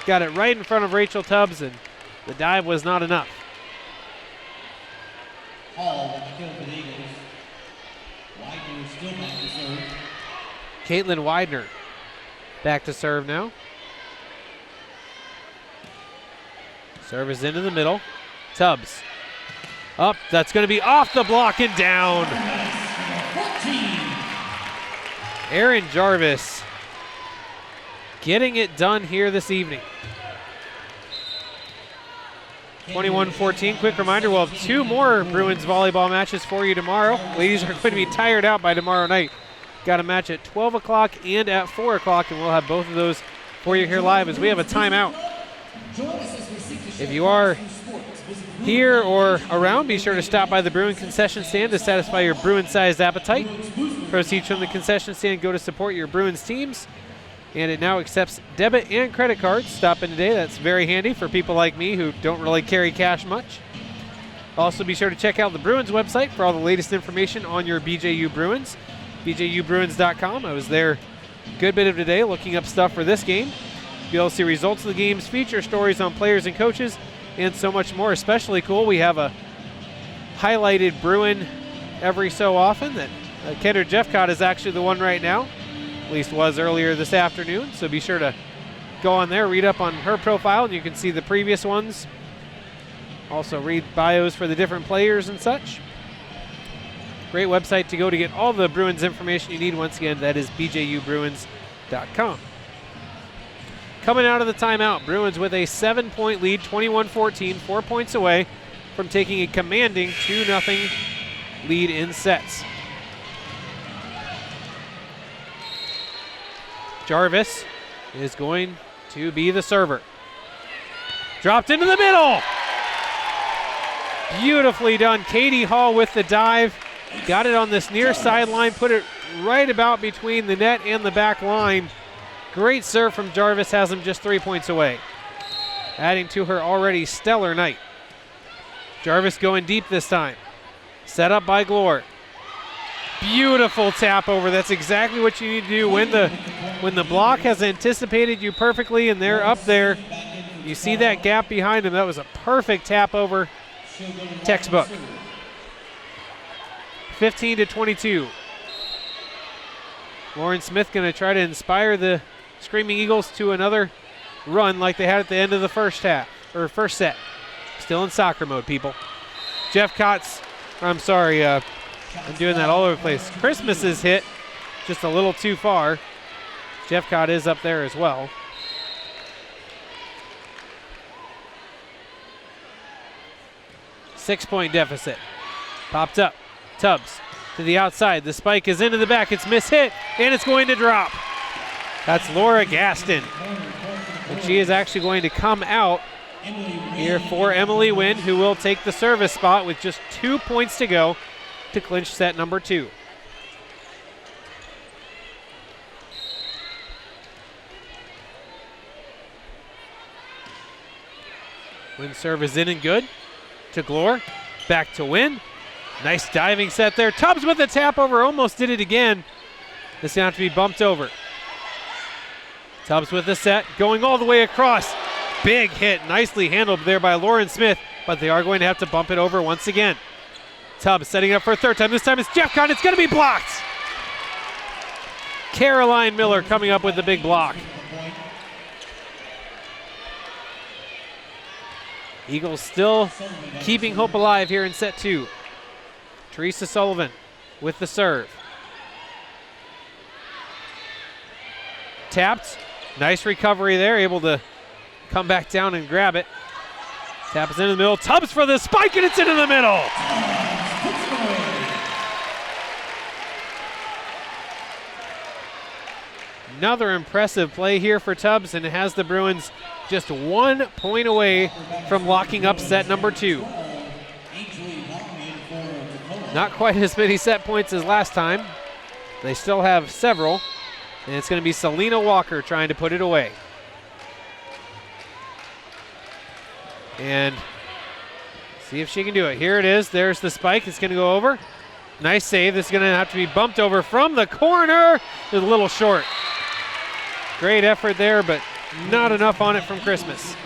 Got it right in front of Rachel Tubbs, and the dive was not enough. Hall with the kill for the Eagles. Widener still back to serve. Caitlin Widener back to serve now. Serve is into the middle. Tubbs up. That's going to be off the block and down. 14. Erin Jarvis getting it done here this evening. 21-14. Quick reminder, we'll have 2 more Bruins volleyball matches for you tomorrow. Ladies are going to be tired out by tomorrow night. Got a match at 12 o'clock and at 4 o'clock, and we'll have both of those for you here live as we have a timeout. If you are here or around, be sure to stop by the Bruin concession stand to satisfy your Bruin-sized appetite. Proceeds from the concession stand go to support your Bruins teams, and it now accepts debit and credit cards. Stop in today. That's very handy for people like me who don't really carry cash much. Also, be sure to check out the Bruins website for all the latest information on your BJU Bruins, bjubruins.com. I was there a good bit of today looking up stuff for this game. You'll able to see results of the games, feature stories on players and coaches, and so much more. Especially cool, we have a highlighted Bruin every so often that Kendra Jeffcott is actually the one right now, at least was earlier this afternoon. So be sure to go on there, read up on her profile, and you can see the previous ones. Also read bios for the different players and such. Great website to go to get all the Bruins information you need. Once again, that is bjubruins.com. Coming out of the timeout, Bruins with a 7-point lead, 21-14, 4 points away from taking a commanding 2-0 lead in sets. Jarvis is going to be the server. Dropped into the middle. Beautifully done. Katie Hall with the dive. Got it on this near sideline, put it right about between the net and the back line. Great serve from Jarvis, has him just 3 points away, adding to her already stellar night. Jarvis going deep this time. Set up by Glore. Beautiful tap over. That's exactly what you need to do when the block has anticipated you perfectly and they're up there. You see that gap behind him. That was a perfect tap over. Textbook. 15-22. Lauren Smith going to try to inspire the Screaming Eagles to another run like they had at the end of the first set. Still in soccer mode, people. I'm doing that all over the place. Christmas is hit just a little too far. Jeffcott is up there as well. Six-point deficit. Popped up. Tubbs to the outside. The spike is into the back. It's mishit, and it's going to drop. That's Laura Gaston. And she is actually going to come out here for Emily Wynn, who will take the service spot with just 2 points to go to clinch set number 2. Wynn serve is in and good to Glore. Back to Wynn. Nice diving set there. Tubbs with the tap over, almost did it again. This is going to have to be bumped over. Tubbs with the set, going all the way across. Big hit, nicely handled there by Lauren Smith, but they are going to have to bump it over once again. Tubbs setting up for a third time. This time it's Jeffcott. It's going to be blocked. Caroline Miller coming up with the big block. Eagles still keeping hope alive here in set 2. Teresa Sullivan with the serve. Tapped. Nice recovery there, able to come back down and grab it. Taps into the middle. Tubbs for the spike, and it's into the middle. Another impressive play here for Tubbs, and it has the Bruins just 1 point away from locking up set number 2. Not quite as many set points as last time. They still have several, and it's going to be Selena Walker trying to put it away. And see if she can do it. Here it is. There's the spike. It's going to go over. Nice save. This is going to have to be bumped over from the corner. It's a little short. Great effort there, but not enough on it from Christmas.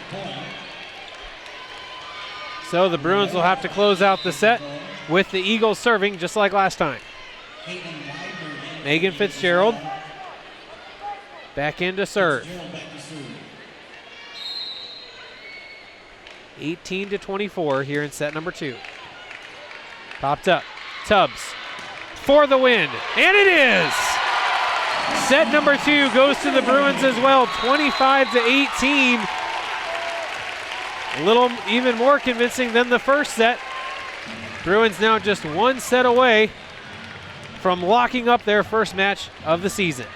So the Bruins will have to close out the set with the Eagles serving just like last time. Megan Fitzgerald back in to serve. 18-24 here in set number 2. Popped up. Tubbs for the win, and it is! Set number 2 goes to the Bruins as well, 25-18. A little even more convincing than the first set. Bruins now just 1 set away from locking up their first match of the season.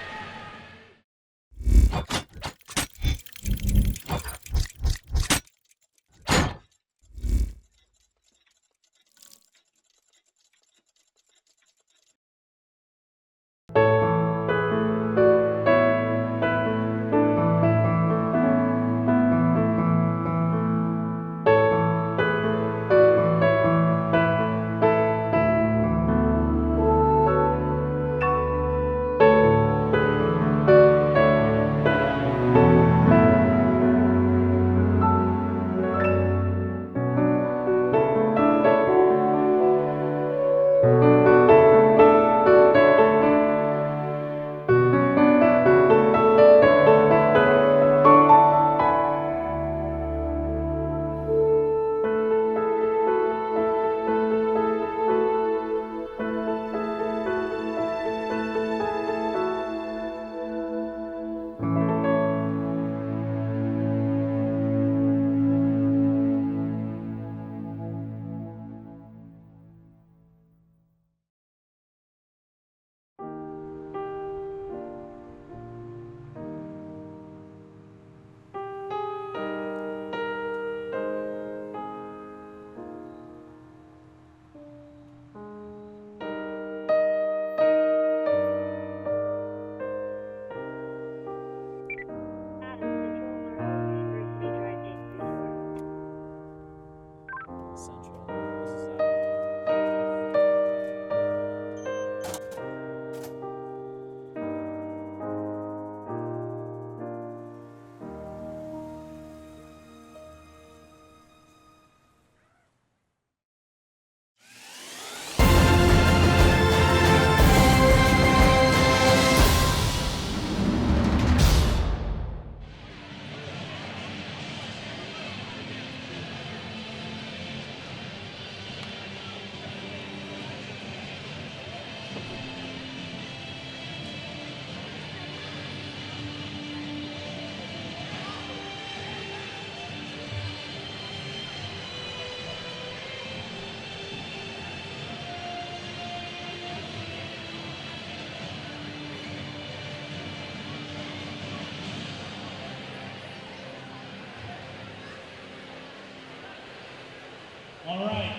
All right.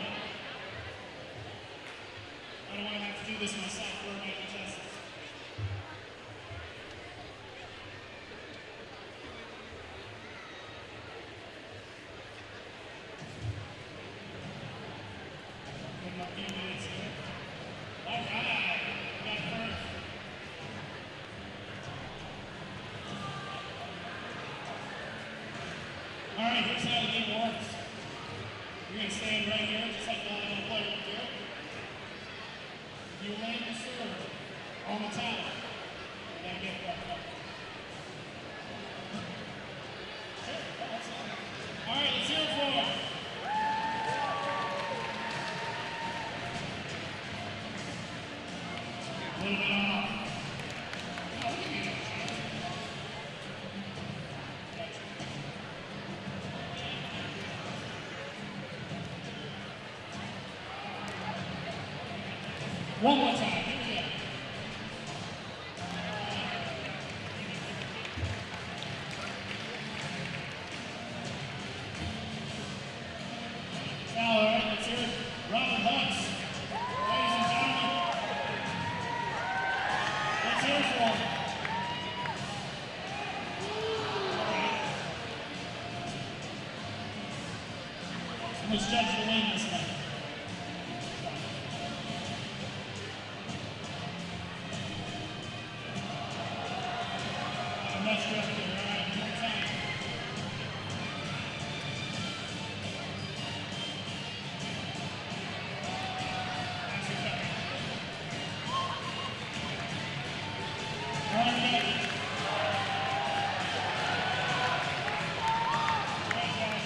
I don't want to have to do this myself for my contestants. Give them a few minutes here. All right. We got first. All right, here's how the game works. You're going to stand right here, just like the volleyball player would do. You land your serve on the towel, and then get back up. Sure, that's it. All right, let's hear it for it. A little bit off. No, we can get it. Gotcha. One more time. Here we go. Now, all right, let's hear it. Robin Hunts. Ladies and gentlemen. Let's hear it for him. Let's judge the win this night. I'm not stressed here, all right? One more time. Thanks for coming. All right, we got it. All right, guys.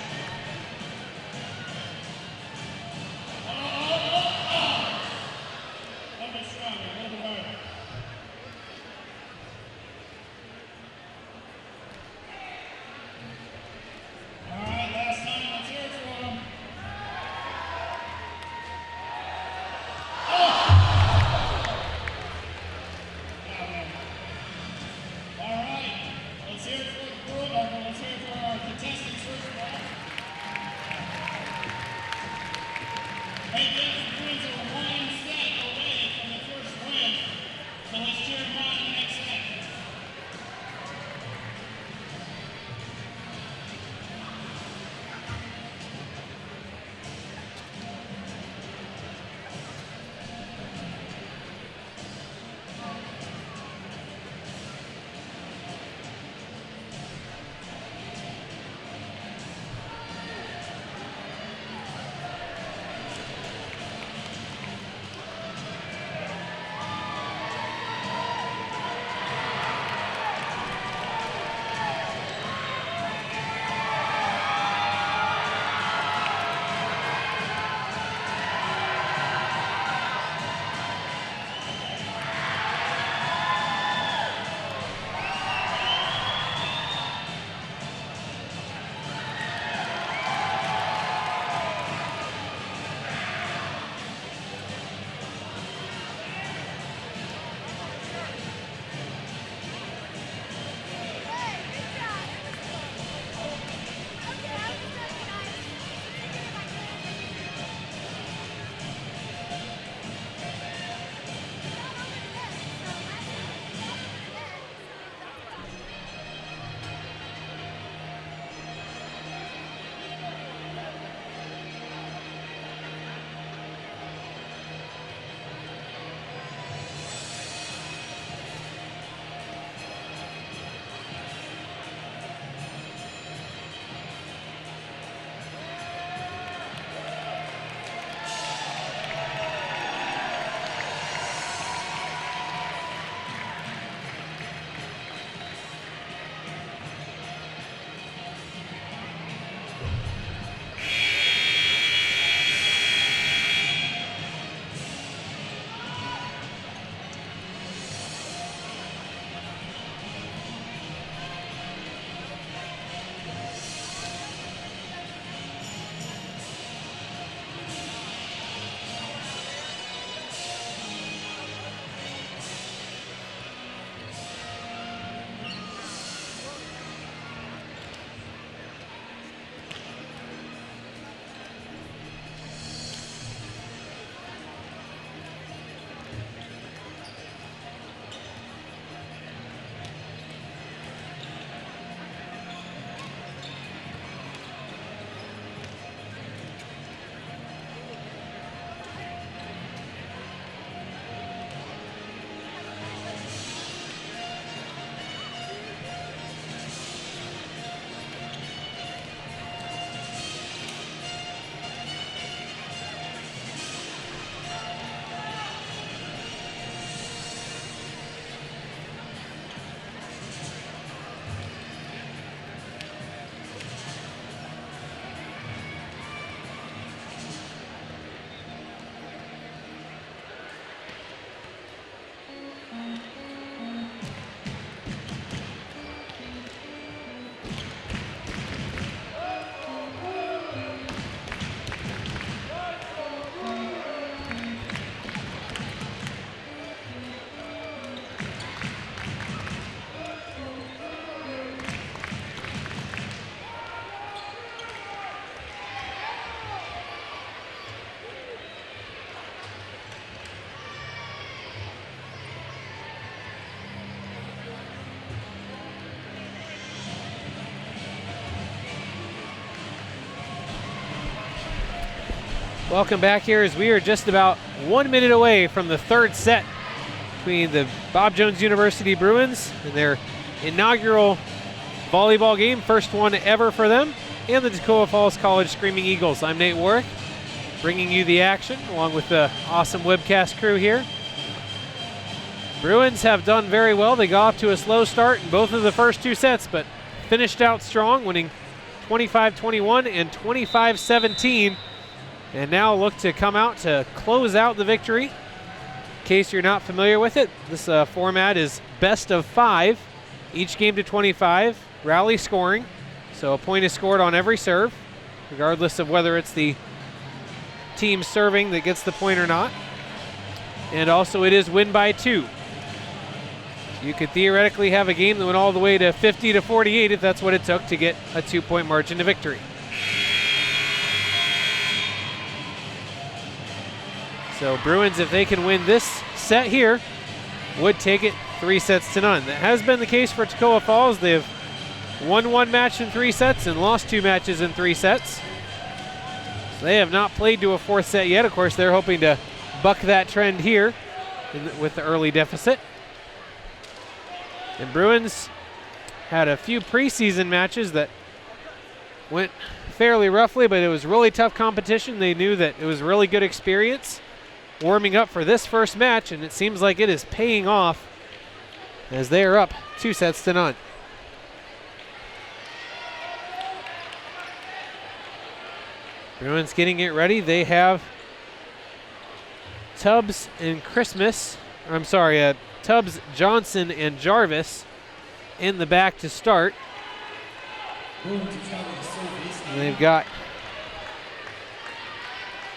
Welcome back here as we are just about 1 minute away from the third set between the Bob Jones University Bruins and their inaugural volleyball game, first one ever for them, and the Toccoa Falls College Screaming Eagles. I'm Nate Warwick, bringing you the action along with the awesome webcast crew here. Bruins have done very well. They got off to a slow start in both of the first two sets, but finished out strong, winning 25-21 and 25-17, and now look to come out to close out the victory. In case you're not familiar with it, this format is best of 5, each game to 25, rally scoring, so a point is scored on every serve, regardless of whether it's the team serving that gets the point or not. And also it is win by 2. You could theoretically have a game that went all the way to 50-48 if that's what it took to get a 2-point margin to victory. So Bruins, if they can win this set here, would take it 3-0. That has been the case for Toccoa Falls. They've won 1 match in 3 sets and lost 2 matches in 3 sets. So they have not played to a 4th set yet. Of course, they're hoping to buck that trend here with the early deficit. And Bruins had a few preseason matches that went fairly roughly, but it was really tough competition. They knew that it was really good experience warming up for this first match, and it seems like it is paying off as they are up 2-0. Bruins getting it ready. They have Tubbs and Tubbs, Johnson, and Jarvis in the back to start. And they've got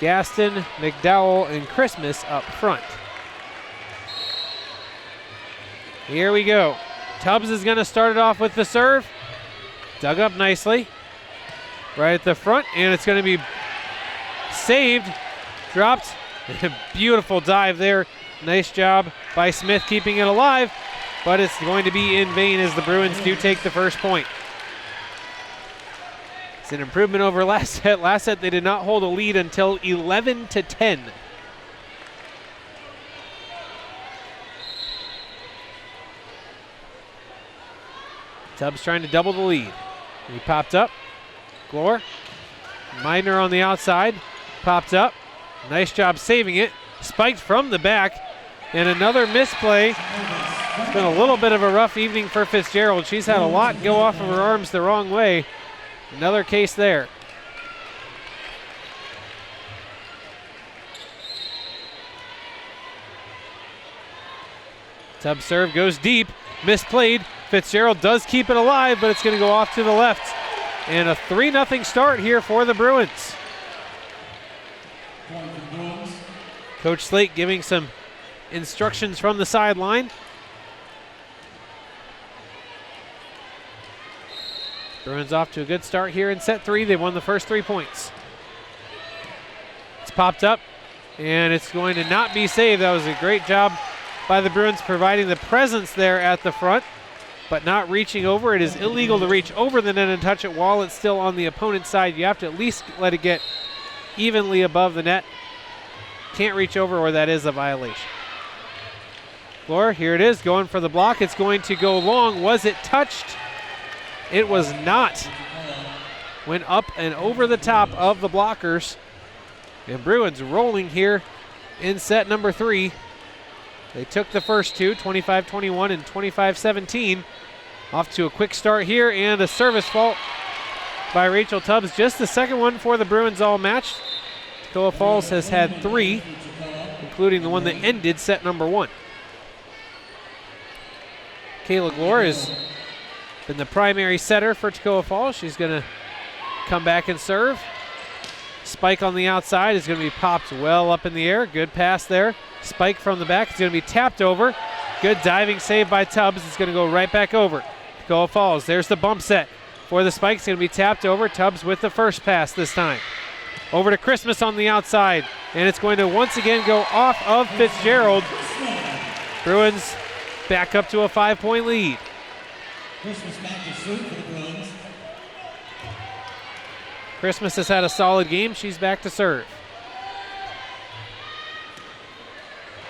Gaston, McDowell, and Christmas up front. Here we go. Tubbs is going to start it off with the serve. Dug up nicely. Right at the front, and it's going to be saved. Dropped. Beautiful dive there. Nice job by Smith keeping it alive, but it's going to be in vain as the Bruins do take the first point. It's an improvement over last set. Last set they did not hold a lead until 11-10. Tubbs trying to double the lead. He popped up. Glore. Meidner on the outside. Popped up. Nice job saving it. Spiked from the back. And another misplay. It's been a little bit of a rough evening for Fitzgerald. She's had a lot go off of her arms the wrong way. Another case there. Tubbs serve goes deep. Misplayed. Fitzgerald does keep it alive, but it's going to go off to the left. And a 3-0 start here for the Bruins. Coach Slate giving some instructions from the sideline. Bruins off to a good start here in set 3. They won the first 3 points. It's popped up, and it's going to not be saved. That was a great job by the Bruins providing the presence there at the front, but not reaching over. It is illegal to reach over the net and touch it while it's still on the opponent's side. You have to at least let it get evenly above the net. Can't reach over or that is a violation. Glore, here it is, going for the block. It's going to go long. Was it touched? It was not. Went up and over the top of the blockers. And Bruins rolling here in set number 3. They took the first 2, 25-21 and 25-17. Off to a quick start here, and a service fault by Rachel Tubbs. Just the second one for the Bruins all match. Toccoa Falls has had 3, including the one that ended set number 1. Kayla Glore has been the primary setter for Toccoa Falls. She's going to come back and serve. Spike on the outside is going to be popped well up in the air. Good pass there. Spike from the back. It's going to be tapped over. Good diving save by Tubbs. It's going to go right back over. Toccoa Falls. There's the bump set for the spike. It's going to be tapped over. Tubbs with the first pass this time. Over to Christmas on the outside. And it's going to once again go off of Fitzgerald. Bruins back up to a 5-point lead. Christmas back to serve for the Bruins. Christmas has had a solid game. She's back to serve.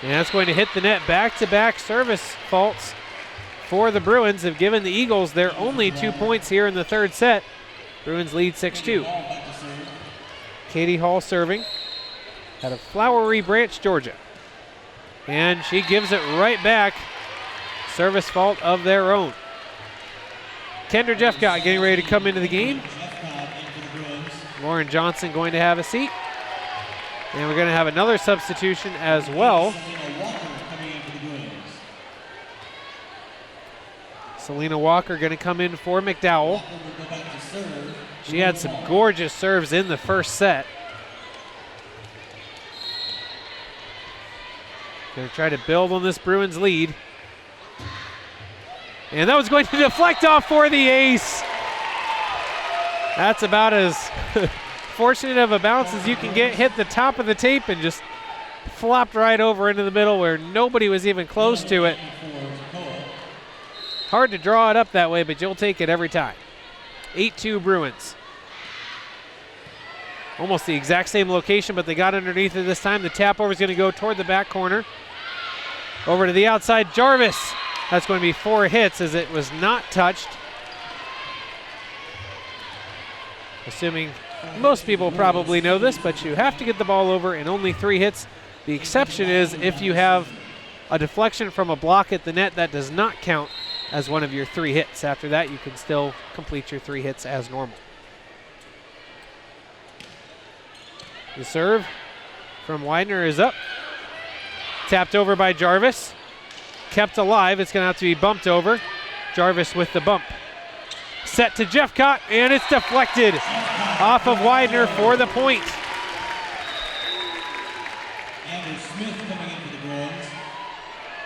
And that's going to hit the net. Back-to-back service faults for the Bruins have given the Eagles their only 2 points here in the third set. Bruins lead 6-2. Katie Hall serving out of Flowery Branch, Georgia. And she gives it right back. Service fault of their own. Kendra Jeffcott getting ready to come into the game. Lauren Johnson going to have a seat. And we're going to have another substitution as well. Selena Walker going to come in for McDowell. She had some gorgeous serves in the first set. Going to try to build on this Bruins lead. And that was going to deflect off for the ace. That's about as fortunate of a bounce as you can get. Hit the top of the tape and just flopped right over into the middle where nobody was even close to it. Hard to draw it up that way, but you'll take it every time. 8-2 Bruins. Almost the exact same location, but they got underneath it this time. The tap over is going to go toward the back corner. Over to the outside, Jarvis. That's going to be 4 hits as it was not touched. Assuming most people probably know this, but you have to get the ball over in only 3 hits. The exception is if you have a deflection from a block at the net, that does not count as one of your 3 hits. After that, you can still complete your 3 hits as normal. The serve from Widener is up. Tapped over by Jarvis. Kept alive. It's going to have to be bumped over. Jarvis with the bump. Set to Jeffcott, and it's deflected off of Widener for the point. Andrew Smith coming in for the Bruins.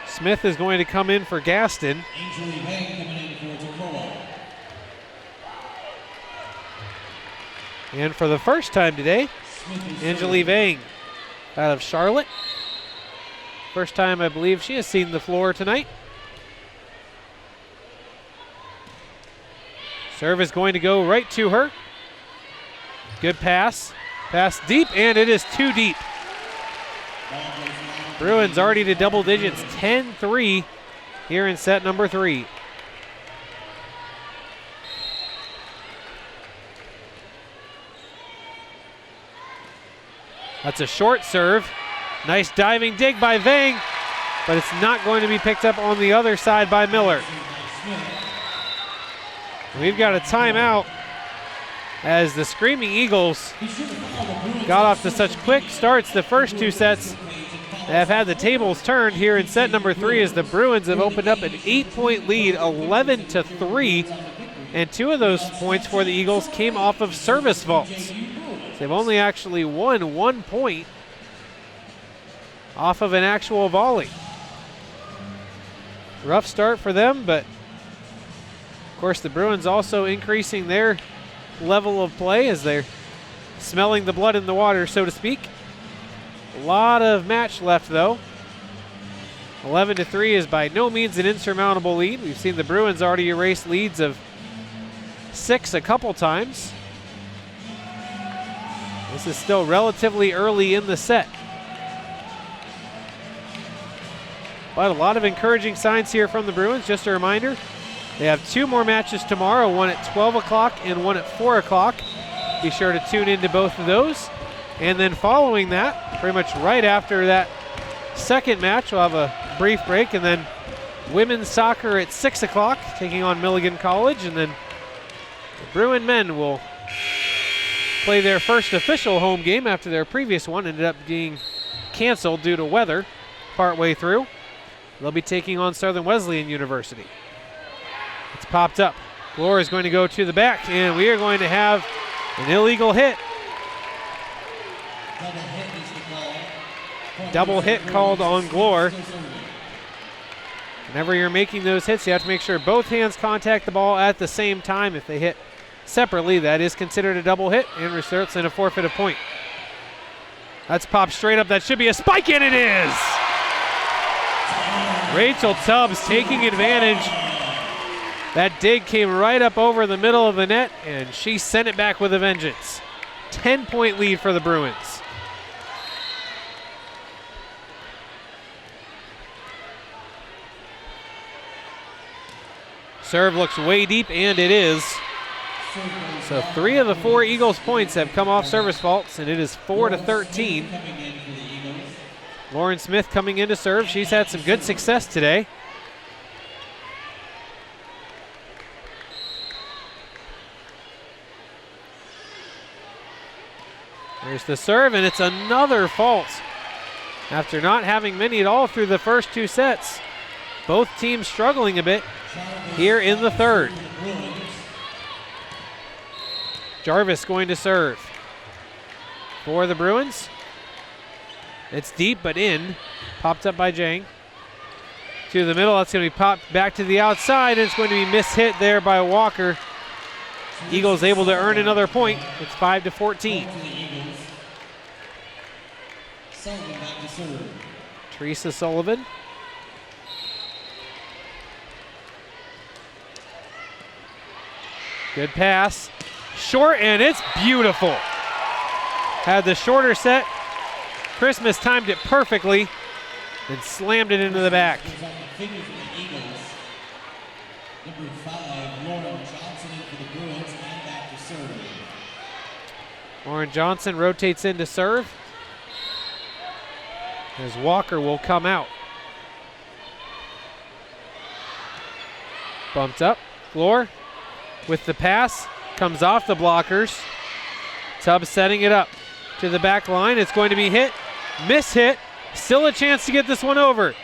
Smith is going to come in for Gaston. Angel Vang coming in for Toccoa. And for the first time today, Angelique Vang out of Charlotte. First time I believe she has seen the floor tonight. Serve is going to go right to her. Good pass. Pass deep, and it is too deep. Bruins already to double digits, 10-3 here in set number 3. That's a short serve. Nice diving dig by Vang, but it's not going to be picked up on the other side by Miller. We've got a timeout as the Screaming Eagles got off to such quick starts the first 2 sets. They have had the tables turned here in set number 3 as the Bruins have opened up an 8-point lead, 11-3, and 2 of those points for the Eagles came off of service vaults. They've only actually won 1 point off of an actual volley. Rough start for them, but of course the Bruins also increasing their level of play as they're smelling the blood in the water, so to speak. A lot of match left though. 11-3 is by no means an insurmountable lead. We've seen the Bruins already erase leads of 6 a couple times. This is still relatively early in the set. But a lot of encouraging signs here from the Bruins. Just a reminder, they have 2 more matches tomorrow, one at 12 o'clock and one at 4 o'clock. Be sure to tune into both of those. And then following that, pretty much right after that second match, we'll have a brief break, and then women's soccer at 6 o'clock, taking on Milligan College, and then the Bruin men will play their first official home game after their previous one ended up being canceled due to weather partway through. They'll be taking on Southern Wesleyan University. It's popped up. Glore is going to go to the back, and we are going to have an illegal hit. Double hit called on Glore. Whenever you're making those hits, you have to make sure both hands contact the ball at the same time. If they hit separately, that is considered a double hit and results in a forfeit of point. That's popped straight up. That should be a spike, and it is! Rachel Tubbs taking advantage. That dig came right up over the middle of the net, and she sent it back with a vengeance. 10-point lead for the Bruins. Serve looks way deep, and it is. So 3 of the 4 Eagles points have come off service faults, and it is 4-13. Lauren Smith coming in to serve. She's had some good success today. There's the serve, and it's another fault. After not having many at all through the first 2 sets, both teams struggling a bit here in the third. Jarvis going to serve for the Bruins. It's deep but in. Popped up by Jang. To the middle, that's going to be popped back to the outside, and it's going to be mishit there by Walker. Eagles able to earn another point. It's 5-14. Teresa Sullivan. Good pass. Short, and it's beautiful. Had the shorter set. Christmas timed it perfectly and slammed it into the back. Number 5, Lauren Johnson in for the Bruins and back to serve. Lauren Johnson rotates in to serve as Walker will come out. Bumped up. Glore with the pass. Comes off the blockers. Tubbs setting it up to the back line. It's going to be hit. Miss hit. Still a chance to get this one over.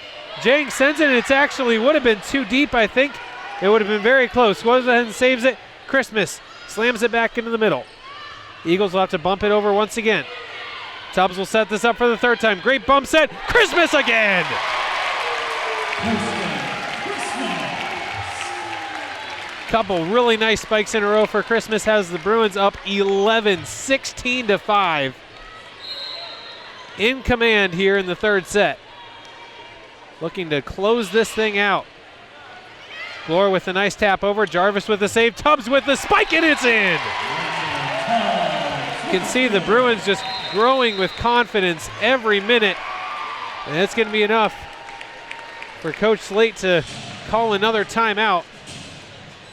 Jang sends it, and it's actually would have been too deep, I think. It would have been very close. Goes ahead and saves it. Christmas slams it back into the middle. Eagles will have to bump it over once again. Tubbs will set this up for the 3rd time. Great bump set. Christmas again. Couple really nice spikes in a row for Christmas. Has the Bruins up 11, 16-5. In command here in the 3rd set. Looking to close this thing out. Glore with a nice tap over. Jarvis with the save. Tubbs with the spike, and it's in. You can see the Bruins just growing with confidence every minute. And it's going to be enough for Coach Slate to call another timeout.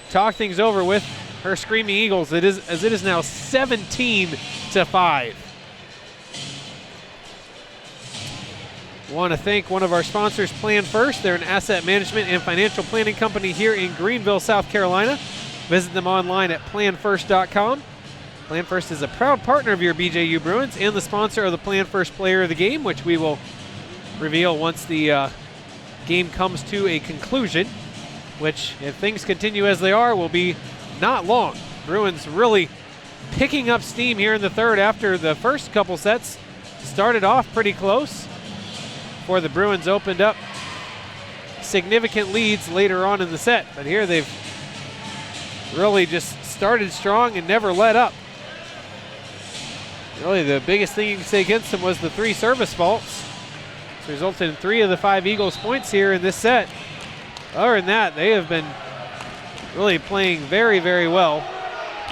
Talk things over with her Screaming Eagles. It is now 17-5. Want to thank one of our sponsors, Plan First. They're an asset management and financial planning company here in Greenville, South Carolina. Visit them online at planfirst.com. Plan First is a proud partner of your BJU Bruins and the sponsor of the Plan First Player of the Game, which we will reveal once the game comes to a conclusion, which, if things continue as they are, will be not long. Bruins really picking up steam here in the 3rd after the first couple sets started off pretty close before the Bruins opened up significant leads later on in the set. But here they've really just started strong and never let up. Really the biggest thing you can say against them was the 3 service faults. It's resulted in 3 of the 5 Eagles points here in this set. Other than that, they have been really playing very, very well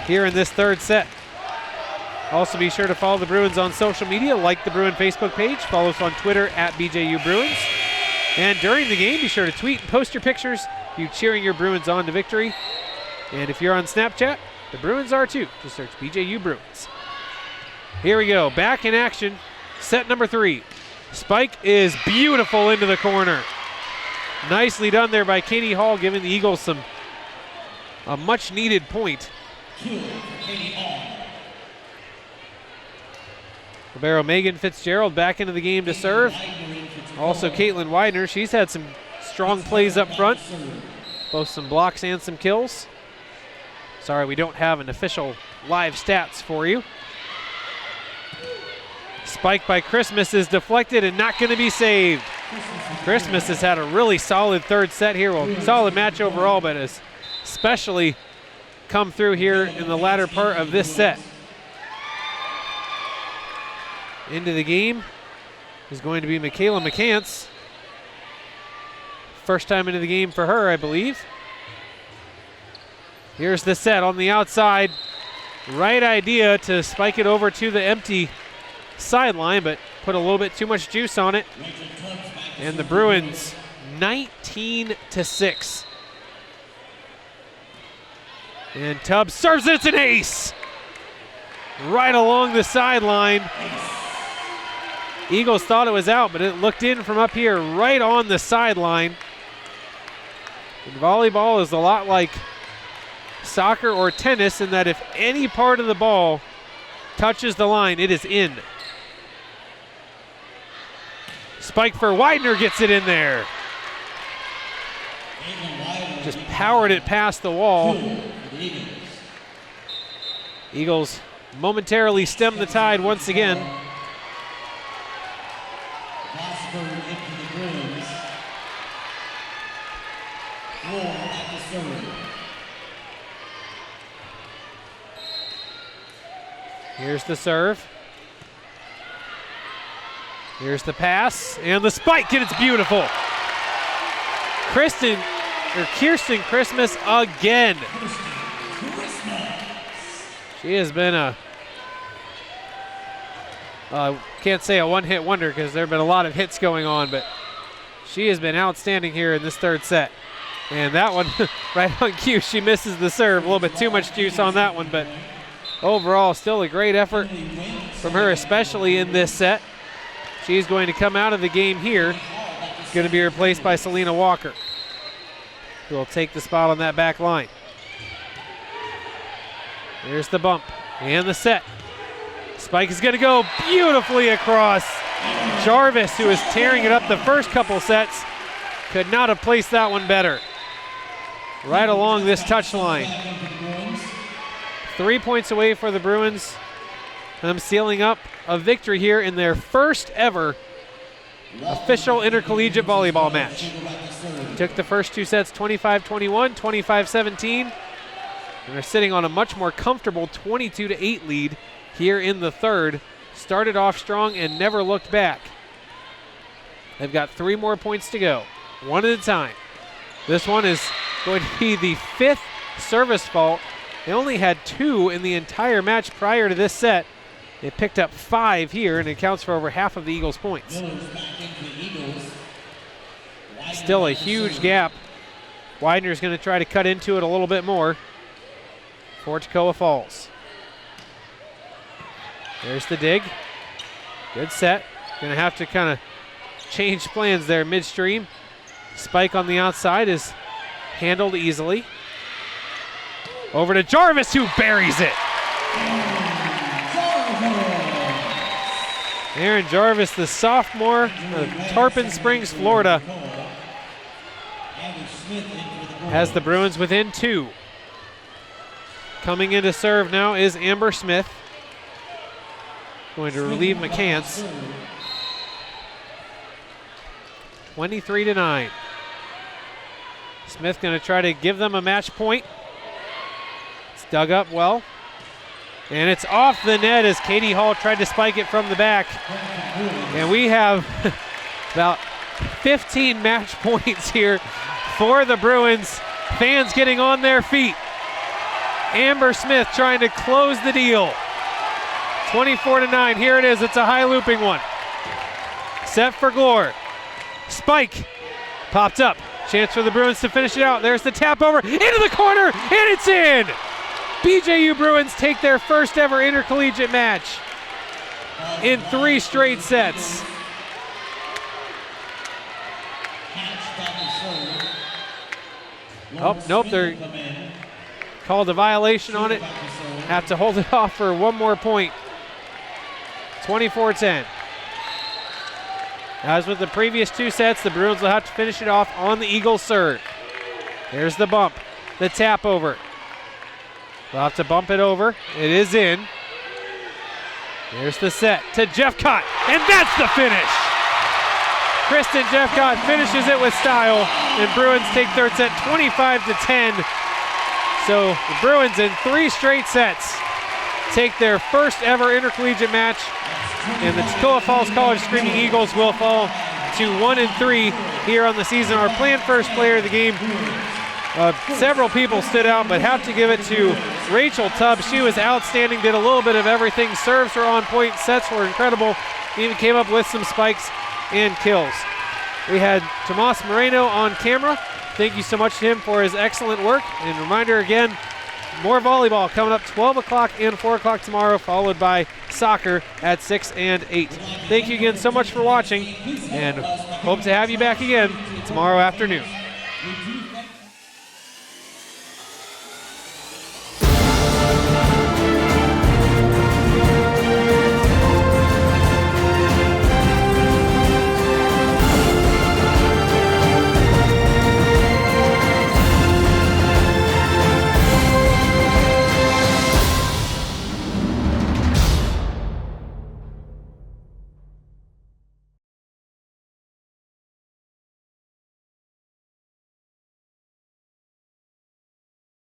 here in this 3rd set. Also be sure to follow the Bruins on social media, like the Bruin Facebook page, follow us on Twitter at BJU Bruins. And during the game, be sure to tweet and post your pictures, you cheering your Bruins on to victory. And if you're on Snapchat, the Bruins are too. Just search BJU Bruins. Here we go, back in action, set number 3. Spike is beautiful into the corner. Nicely done there by Katie Hall, giving the Eagles a much needed point. Libero Megan Fitzgerald back into the game to serve. Also Caitlin Widener, she's had some strong plays up front, both some blocks and some kills. Sorry, we don't have an official live stats for you. Spike by Christmas is deflected and not going to be saved. Christmas has had a really solid 3rd set here. Well, solid match overall, but has especially come through here in the latter part of this set. Into the game is going to be Michaela McCants. First time into the game for her, I believe. Here's the set on the outside. Right idea to spike it over to the empty sideline, but put a little bit too much juice on it. And the Bruins 19-6. And Tubbs serves it, it's an ace! Right along the sideline. Eagles thought it was out, but it looked in from up here, right on the sideline. And volleyball is a lot like soccer or tennis in that if any part of the ball touches the line, it is in. Spike for Widener, gets it in there. Just powered it past the wall. Eagles momentarily stem the tide once again. Here's the serve. Here's the pass and the spike, and it's beautiful. Kirsten Christmas again. She has been a, can't say a one-hit wonder because there have been a lot of hits going on, but she has been outstanding here in this third set. And that one, right on cue, she misses the serve. A little bit too much juice on that one, but overall, still a great effort from her, especially in this set. She's going to come out of the game here. Going to be replaced by Selena Walker, who will take the spot on that back line. There's the bump and the set. Spike is going to go beautifully across. Jarvis, who is tearing it up the first couple sets, could not have placed that one better. Right along this touchline. 3 points away for the Bruins. Them sealing up a victory here in their first ever official intercollegiate volleyball match. Took the first two sets 25-21, 25-17. And they're sitting on a much more comfortable 22-8 lead here in the third. Started off strong and never looked back. They've got 3 more points to go, one at a time. This one is going to be the 5th service fault. They only had 2 in the entire match prior to this set. They picked up 5 here, and it accounts for over half of the Eagles' points. Still a huge gap. Widener's going to try to cut into it a little bit more for Toccoa Falls. There's the dig. Good set. Going to have to kind of change plans there midstream. Spike on the outside is handled easily. Over to Jarvis, who buries it. Aaron Jarvis, the sophomore of Tarpon Springs, Florida, has the Bruins within 2. Coming in to serve now is Amber Smith. Going to relieve McCants. 23-9. Smith going to try to give them a match point. It's dug up well. And it's off the net as Katie Hall tried to spike it from the back. And we have about 15 match points here for the Bruins. Fans getting on their feet. Amber Smith trying to close the deal. 24-9, here it is, it's a high looping one. Set for Glore. Spike, popped up. Chance for the Bruins to finish it out. There's the tap over, into the corner, and it's in! BJU Bruins take their first ever intercollegiate match in 3 straight sets. Oh, nope, they're called a violation on it. Have to hold it off for one more point. 24-10. As with the previous 2 sets, the Bruins will have to finish it off on the Eagles' serve. Here's the bump, the tap over. We'll have to bump it over. It is in. Here's the set to Jeffcott, and that's the finish. Kristen Jeffcott finishes it with style, and Bruins take third set 25-10. So the Bruins in 3 straight sets take their first ever intercollegiate match, and the Toccoa Falls College Screaming Eagles will fall to 1-3 here on the season. Our planned first player of the game, several people stood out, but have to give it to Rachel Tubbs. She was outstanding, did a little bit of everything. Serves were on point, sets were incredible, even came up with some spikes and kills. We had Tomas Moreno on camera. Thank you so much to him for his excellent work. And reminder again, more volleyball coming up 12 o'clock and 4 o'clock tomorrow, followed by soccer at 6 and 8. Thank you again so much for watching, and hope to have you back again tomorrow afternoon.